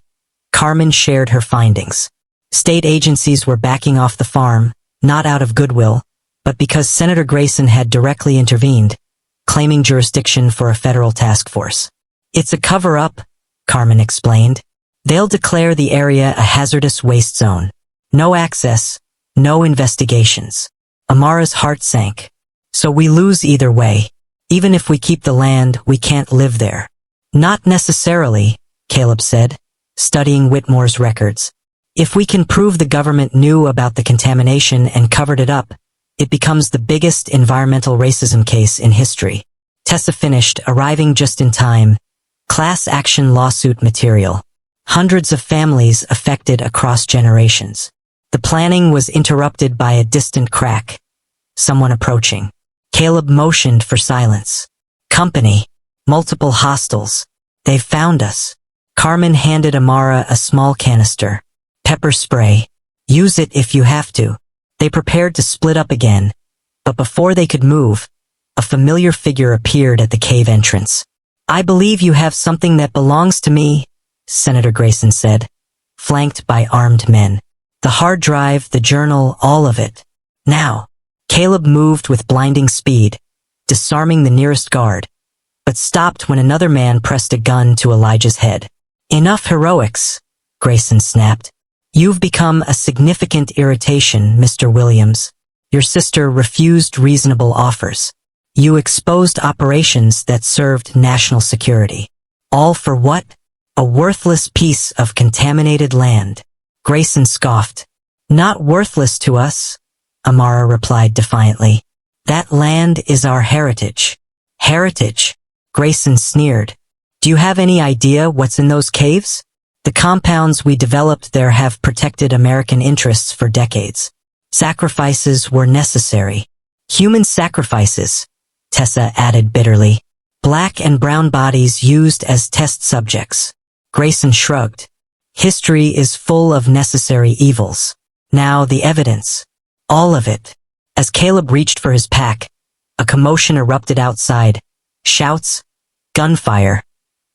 Carmen shared her findings. State agencies were backing off the farm, not out of goodwill, but because Senator Grayson had directly intervened, claiming jurisdiction for a federal task force. It's a cover-up, Carmen explained. They'll declare the area a hazardous waste zone. No access, no investigations. Amara's heart sank. So we lose either way. Even if we keep the land, we can't live there. Not necessarily, Caleb said, studying Whitmore's records. If we can prove the government knew about the contamination and covered it up, it becomes the biggest environmental racism case in history. Tessa finished, arriving just in time. Class action lawsuit material. Hundreds of families affected across generations. The planning was interrupted by a distant crack. Someone approaching. Caleb motioned for silence. Company. Multiple hostiles. They've found us. Carmen handed Amara a small canister. Pepper spray. Use it if you have to. They prepared to split up again, but before they could move, a familiar figure appeared at the cave entrance. I believe you have something that belongs to me, Senator Grayson said, flanked by armed men. The hard drive, the journal, all of it. Now. Caleb moved with blinding speed, disarming the nearest guard, but stopped when another man pressed a gun to Elijah's head. Enough heroics, Grayson snapped. You've become a significant irritation, Mr. Williams. Your sister refused reasonable offers. You exposed operations that served national security. All for what? A worthless piece of contaminated land. Grayson scoffed. Not worthless to us, Amara replied defiantly. That land is our heritage. Heritage? Grayson sneered. Do you have any idea what's in those caves? The compounds we developed there have protected American interests for decades. Sacrifices were necessary. Human sacrifices, Tessa added bitterly. Black and brown bodies used as test subjects. Grayson shrugged. History is full of necessary evils. Now the evidence. All of it. As Caleb reached for his pack, a commotion erupted outside. Shouts, gunfire,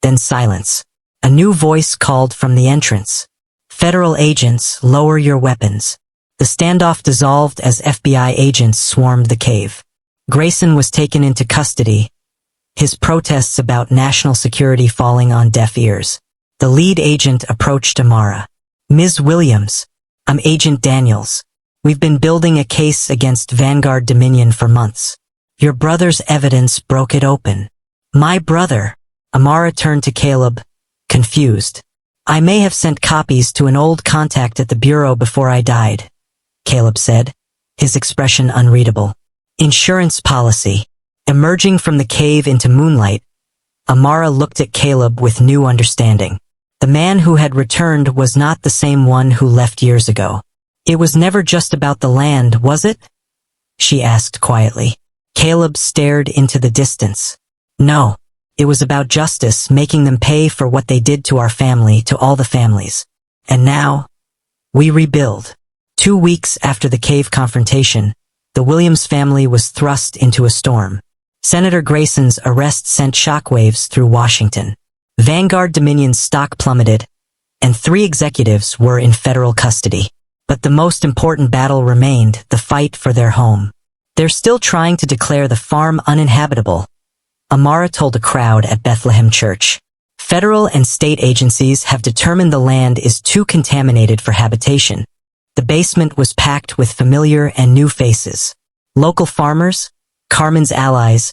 then silence. A new voice called from the entrance. Federal agents, lower your weapons. The standoff dissolved as FBI agents swarmed the cave. Grayson was taken into custody, his protests about national security falling on deaf ears. The lead agent approached Amara. Ms. Williams, I'm Agent Daniels. We've been building a case against Vanguard Dominion for months. Your brother's evidence broke it open. My brother. Amara turned to Caleb, confused. I may have sent copies to an old contact at the bureau before I died, Caleb said, his expression unreadable. Insurance policy. Emerging from the cave into moonlight, Amara looked at Caleb with new understanding. The man who had returned was not the same one who left years ago. It was never just about the land, was it? She asked quietly. Caleb stared into the distance. No, it was about justice, making them pay for what they did to our family, to all the families. And now, we rebuild. 2 weeks after the cave confrontation, the Williams family was thrust into a storm. Senator Grayson's arrest sent shockwaves through Washington. Vanguard Dominion's stock plummeted, and 3 executives were in federal custody. But the most important battle remained, the fight for their home. They're still trying to declare the farm uninhabitable, Amara told a crowd at Bethlehem Church. Federal and state agencies have determined the land is too contaminated for habitation. The basement was packed with familiar and new faces. Local farmers, Carmen's allies,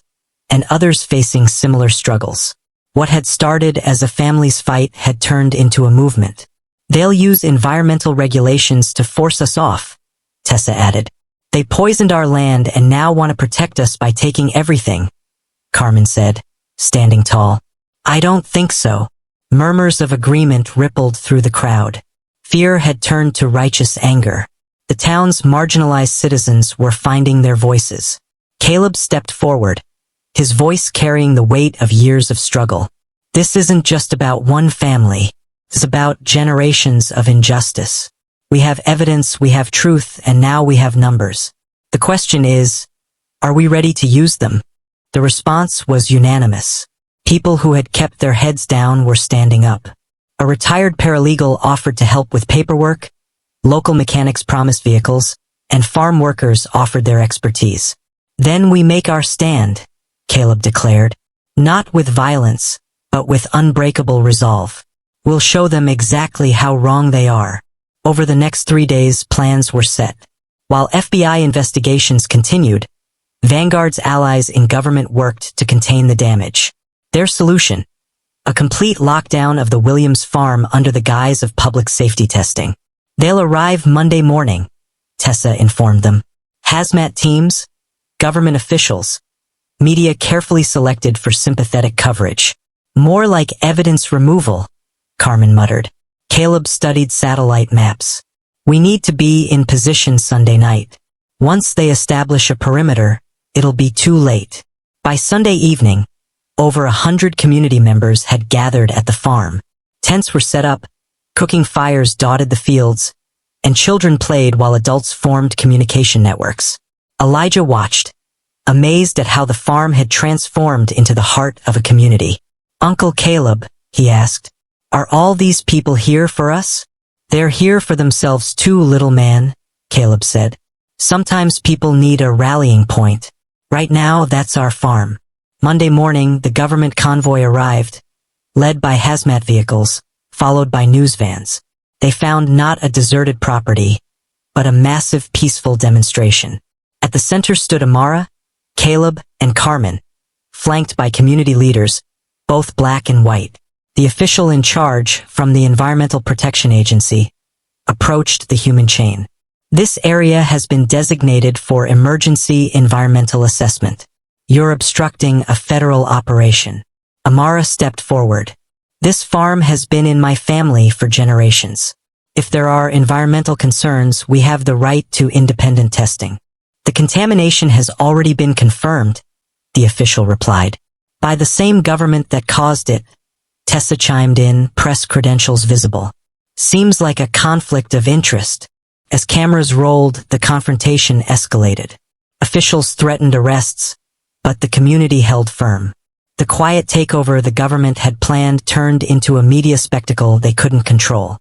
and others facing similar struggles. What had started as a family's fight had turned into a movement. They'll use environmental regulations to force us off, Tessa added. They poisoned our land and now want to protect us by taking everything, Carmen said, standing tall. I don't think so. Murmurs of agreement rippled through the crowd. Fear had turned to righteous anger. The town's marginalized citizens were finding their voices. Caleb stepped forward, his voice carrying the weight of years of struggle. This isn't just about one family. It's about generations of injustice. We have evidence, we have truth, and now we have numbers. The question is, are we ready to use them? The response was unanimous. People who had kept their heads down were standing up. A retired paralegal offered to help with paperwork, local mechanics promised vehicles, and farm workers offered their expertise. Then we make our stand, Caleb declared. Not with violence, but with unbreakable resolve. We'll show them exactly how wrong they are. Over the next 3 days, plans were set. While FBI investigations continued, Vanguard's allies in government worked to contain the damage. Their solution: a complete lockdown of the Williams farm under the guise of public safety testing. They'll arrive Monday morning, Tessa informed them. Hazmat teams, government officials, media carefully selected for sympathetic coverage. More like evidence removal, Carmen muttered. Caleb studied satellite maps. We need to be in position Sunday night. Once they establish a perimeter, it'll be too late. By Sunday evening, over 100 community members had gathered at the farm. Tents were set up, cooking fires dotted the fields, and children played while adults formed communication networks. Elijah watched, amazed at how the farm had transformed into the heart of a community. Uncle Caleb, he asked, are all these people here for us? They're here for themselves too, little man, Caleb said. Sometimes people need a rallying point. Right now, that's our farm. Monday morning, the government convoy arrived, led by hazmat vehicles, followed by news vans. They found not a deserted property, but a massive peaceful demonstration. At the center stood Amara, Caleb, and Carmen, flanked by community leaders, both black and white. The official in charge, from the Environmental Protection Agency, approached the human chain. This area has been designated for emergency environmental assessment. You're obstructing a federal operation. Amara stepped forward. This farm has been in my family for generations. If there are environmental concerns, we have the right to independent testing. The contamination has already been confirmed, the official replied. By the same government that caused it, Tessa chimed in, press credentials visible. Seems like a conflict of interest. As cameras rolled, the confrontation escalated. Officials threatened arrests, but the community held firm. The quiet takeover the government had planned turned into a media spectacle they couldn't control.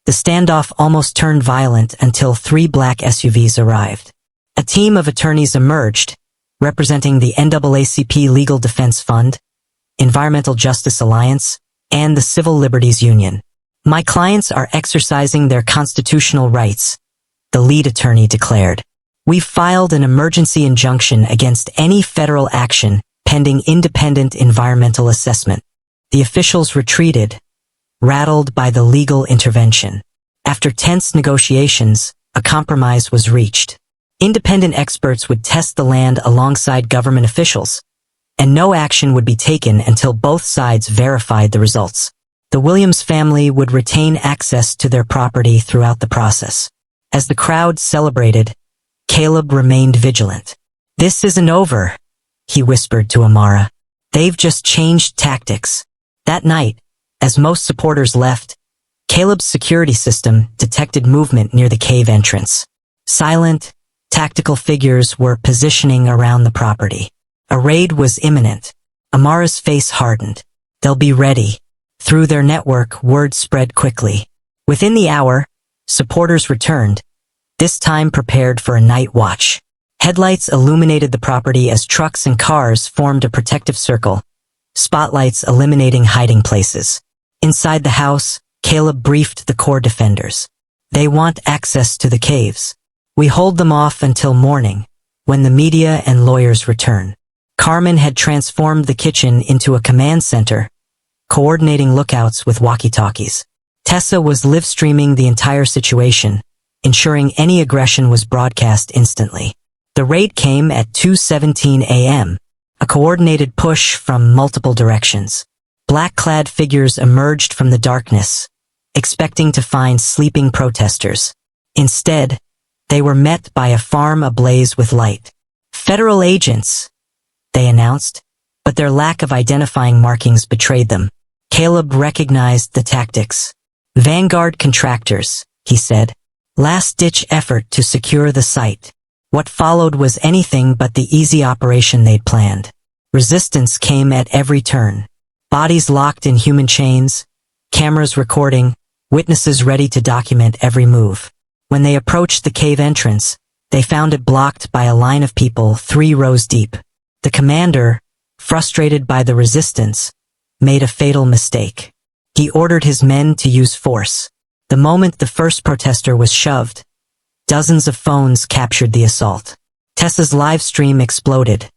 The standoff almost turned violent until 3 black SUVs arrived. A team of attorneys emerged, representing the NAACP Legal Defense Fund, Environmental Justice Alliance, and the Civil Liberties Union. My clients are exercising their constitutional rights, the lead attorney declared. We've filed an emergency injunction against any federal action pending independent environmental assessment. The officials retreated, rattled by the legal intervention. After tense negotiations, a compromise was reached. Independent experts would test the land alongside government officials, and no action would be taken until both sides verified the results. The Williams family would retain access to their property throughout the process. As the crowd celebrated, Caleb remained vigilant. "This isn't over," he whispered to Amara. "They've just changed tactics." That night, as most supporters left, Caleb's security system detected movement near the cave entrance. Silent, tactical figures were positioning around the property. A raid was imminent. Amara's face hardened. "They'll be ready." Through their network, word spread quickly. Within the hour, supporters returned, this time prepared for a night watch. Headlights illuminated the property as trucks and cars formed a protective circle, spotlights eliminating hiding places. Inside the house, Caleb briefed the core defenders. "They want access to the caves. We hold them off until morning, when the media and lawyers return." Carmen had transformed the kitchen into a command center, coordinating lookouts with walkie-talkies. Tessa was live-streaming the entire situation, ensuring any aggression was broadcast instantly. The raid came at 2:17 a.m., a coordinated push from multiple directions. Black-clad figures emerged from the darkness, expecting to find sleeping protesters. Instead, they were met by a farm ablaze with light. "Federal agents," they announced, but their lack of identifying markings betrayed them. Caleb recognized the tactics. "Vanguard contractors," he said. "Last-ditch effort to secure the site." What followed was anything but the easy operation they'd planned. Resistance came at every turn. Bodies locked in human chains, cameras recording, witnesses ready to document every move. When they approached the cave entrance, they found it blocked by a line of people 3 rows deep. The commander, frustrated by the resistance, made a fatal mistake. He ordered his men to use force. The moment the first protester was shoved, dozens of phones captured the assault. Tessa's live stream exploded,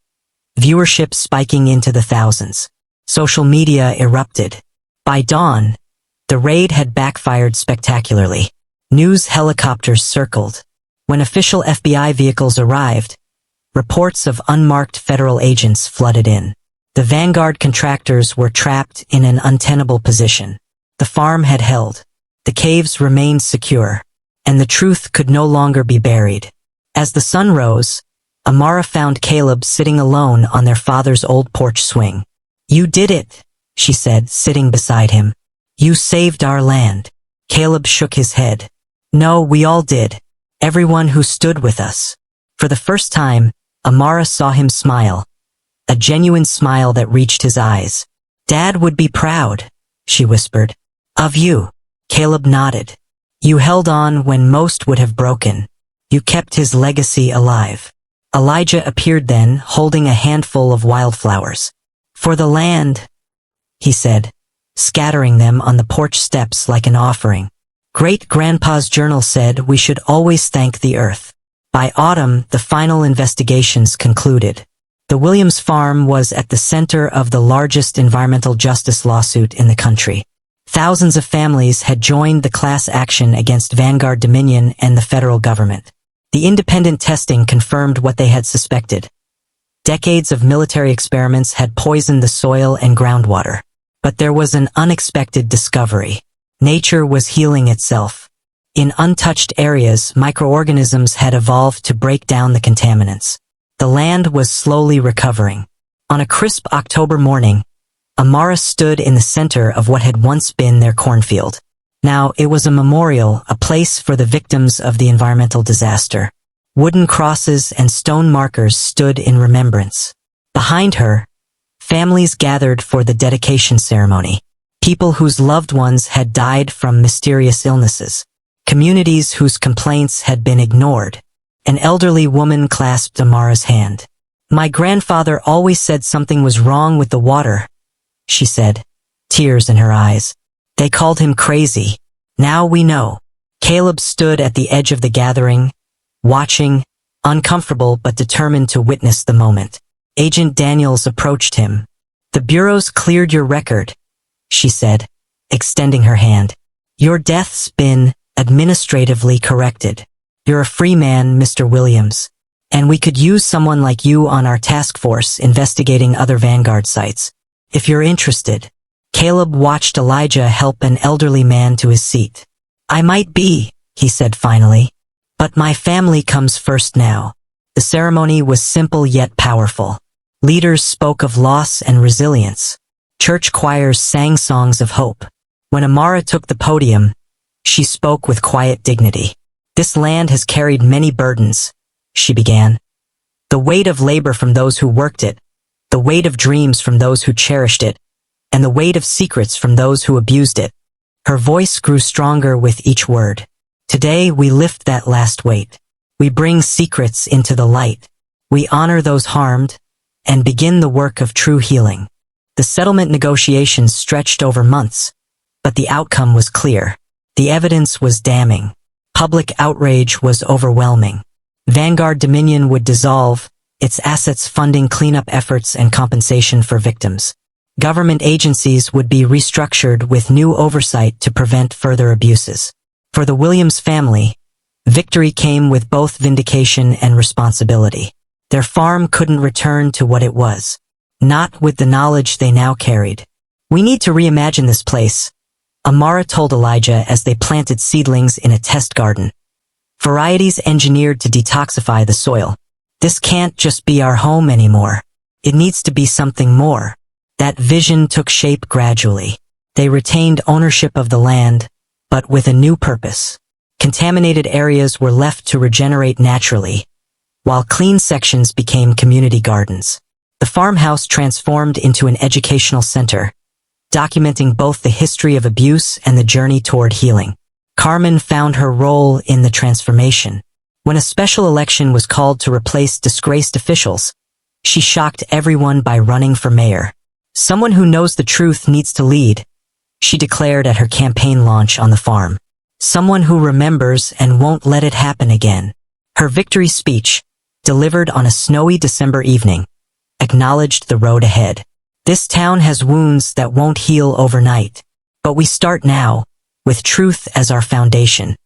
viewership spiking into the thousands. Social media erupted. By dawn, the raid had backfired spectacularly. News helicopters circled. When official FBI vehicles arrived, reports of unmarked federal agents flooded in. The Vanguard contractors were trapped in an untenable position. The farm had held. The caves remained secure, and the truth could no longer be buried. As the sun rose, Amara found Caleb sitting alone on their father's old porch swing. "You did it," she said, sitting beside him. "You saved our land." Caleb shook his head. "No, we all did. Everyone who stood with us." For the first time, Amara saw him smile, a genuine smile that reached his eyes. "Dad would be proud," she whispered. "Of you." Caleb nodded. "You held on when most would have broken. You kept his legacy alive." Elijah appeared then, holding a handful of wildflowers. "For the land," he said, scattering them on the porch steps like an offering. "Great-grandpa's journal said we should always thank the earth." By autumn, the final investigations concluded. The Williams farm was at the center of the largest environmental justice lawsuit in the country. Thousands of families had joined the class action against Vanguard Dominion and the federal government. The independent testing confirmed what they had suspected. Decades of military experiments had poisoned the soil and groundwater. But there was an unexpected discovery. Nature was healing itself. In untouched areas, microorganisms had evolved to break down the contaminants. The land was slowly recovering. On a crisp October morning, Amara stood in the center of what had once been their cornfield. Now it was a memorial, a place for the victims of the environmental disaster. Wooden crosses and stone markers stood in remembrance. Behind her, families gathered for the dedication ceremony. People whose loved ones had died from mysterious illnesses. Communities whose complaints had been ignored. An elderly woman clasped Amara's hand. "My grandfather always said something was wrong with the water," she said, tears in her eyes. "They called him crazy. Now we know." Caleb stood at the edge of the gathering, watching, uncomfortable but determined to witness the moment. Agent Daniels approached him. "The bureau's cleared your record," she said, extending her hand. Your death's been administratively corrected. You're a free man, Mr. Williams. And we could use someone like you on our task force investigating other Vanguard sites. If you're interested. Caleb watched Elijah help an elderly man to his seat. I might be, he said finally. But my family comes first now. The ceremony was simple yet powerful. Leaders spoke of loss and resilience. Church choirs sang songs of hope. When Amara took the podium, she spoke with quiet dignity. This land has carried many burdens, she began. The weight of labor from those who worked it, the weight of dreams from those who cherished it, and the weight of secrets from those who abused it. Her voice grew stronger with each word. Today we lift that last weight. We bring secrets into the light. We honor those harmed, and begin the work of true healing. The settlement negotiations stretched over months, but the outcome was clear. The evidence was damning. Public outrage was overwhelming. Vanguard Dominion would dissolve, its assets funding cleanup efforts and compensation for victims. Government agencies would be restructured with new oversight to prevent further abuses. For the Williams family, victory came with both vindication and responsibility. Their farm couldn't return to what it was, not with the knowledge they now carried. We need to reimagine this place, Amara told Elijah as they planted seedlings in a test garden. Varieties engineered to detoxify the soil. This can't just be our home anymore. It needs to be something more. That vision took shape gradually. They retained ownership of the land, but with a new purpose. Contaminated areas were left to regenerate naturally, while clean sections became community gardens. The farmhouse transformed into an educational center, documenting both the history of abuse and the journey toward healing. Carmen found her role in the transformation. When a special election was called to replace disgraced officials, she shocked everyone by running for mayor. Someone who knows the truth needs to lead, she declared at her campaign launch on the farm. Someone who remembers and won't let it happen again. Her victory speech, delivered on a snowy December evening, acknowledged the road ahead. This town has wounds that won't heal overnight. But we start now, with truth as our foundation.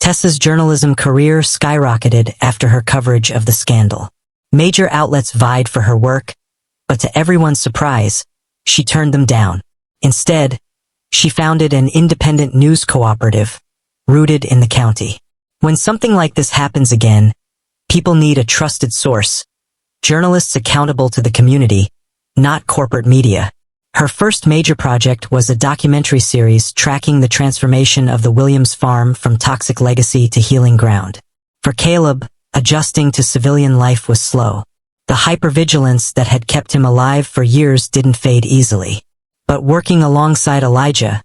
Tessa's journalism career skyrocketed after her coverage of the scandal. Major outlets vied for her work, but to everyone's surprise, she turned them down. Instead, she founded an independent news cooperative, rooted in the county. When something like this happens again, people need a trusted source, journalists accountable to the community, not corporate media. Her first major project was a documentary series tracking the transformation of the Williams farm from toxic legacy to healing ground. For Caleb, adjusting to civilian life was slow. The hypervigilance that had kept him alive for years didn't fade easily. But working alongside Elijah,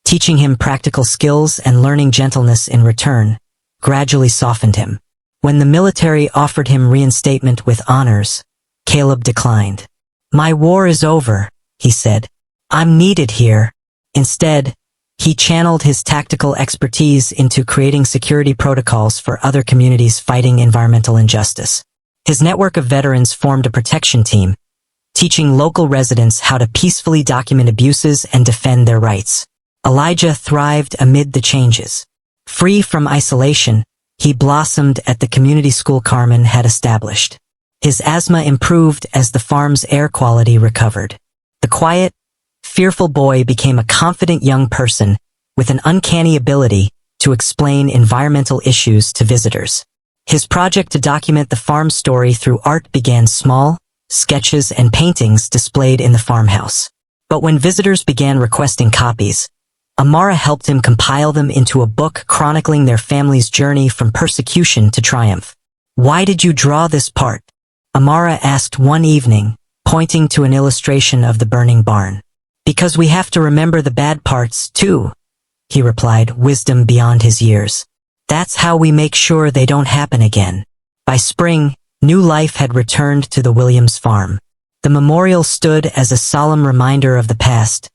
teaching him practical skills and learning gentleness in return, gradually softened him. When the military offered him reinstatement with honors, Caleb declined. My war is over, he said. I'm needed here. Instead, he channeled his tactical expertise into creating security protocols for other communities fighting environmental injustice. His network of veterans formed a protection team, teaching local residents how to peacefully document abuses and defend their rights. Elijah thrived amid the changes. Free from isolation, he blossomed at the community school Carmen had established. His asthma improved as the farm's air quality recovered. The quiet, fearful boy became a confident young person with an uncanny ability to explain environmental issues to visitors. His project to document the farm's story through art began small, sketches and paintings displayed in the farmhouse. But when visitors began requesting copies, Amara helped him compile them into a book chronicling their family's journey from persecution to triumph. Why did you draw this part? Amara asked one evening, pointing to an illustration of the burning barn. Because we have to remember the bad parts, too, he replied, wisdom beyond his years. That's how we make sure they don't happen again. By spring, new life had returned to the Williams farm. The memorial stood as a solemn reminder of the past,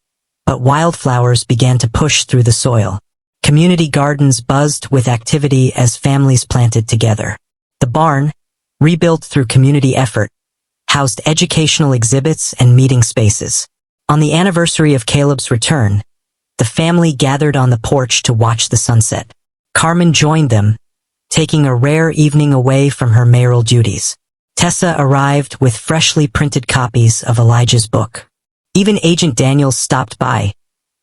but wildflowers began to push through the soil. Community gardens buzzed with activity as families planted together. The barn, rebuilt through community effort, housed educational exhibits and meeting spaces. On the anniversary of Caleb's return, The family gathered on the porch to watch the sunset. Carmen joined them, taking a rare evening away from her mayoral duties. Tessa arrived with freshly printed copies of Elijah's book. Even Agent Daniels stopped by,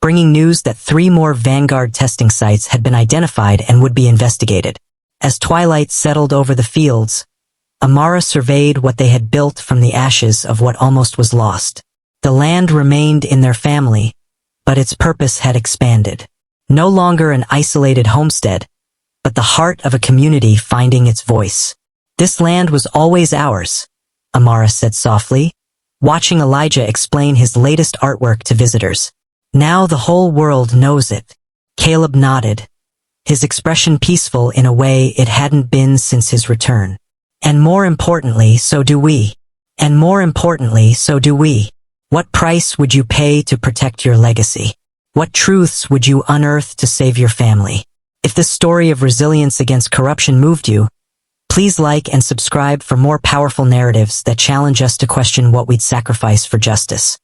bringing news that 3 more Vanguard testing sites had been identified and would be investigated. As twilight settled over the fields, Amara surveyed what they had built from the ashes of what almost was lost. The land remained in their family, but its purpose had expanded. No longer an isolated homestead, but the heart of a community finding its voice. "This land was always ours," Amara said softly, watching Elijah explain his latest artwork to visitors. "Now the whole world knows it." Caleb nodded, his expression peaceful in a way it hadn't been since his return. "And more importantly, so do we. And more importantly, so do we. What price would you pay to protect your legacy? What truths would you unearth to save your family?" If this story of resilience against corruption moved you, please like and subscribe for more powerful narratives that challenge us to question what we'd sacrifice for justice.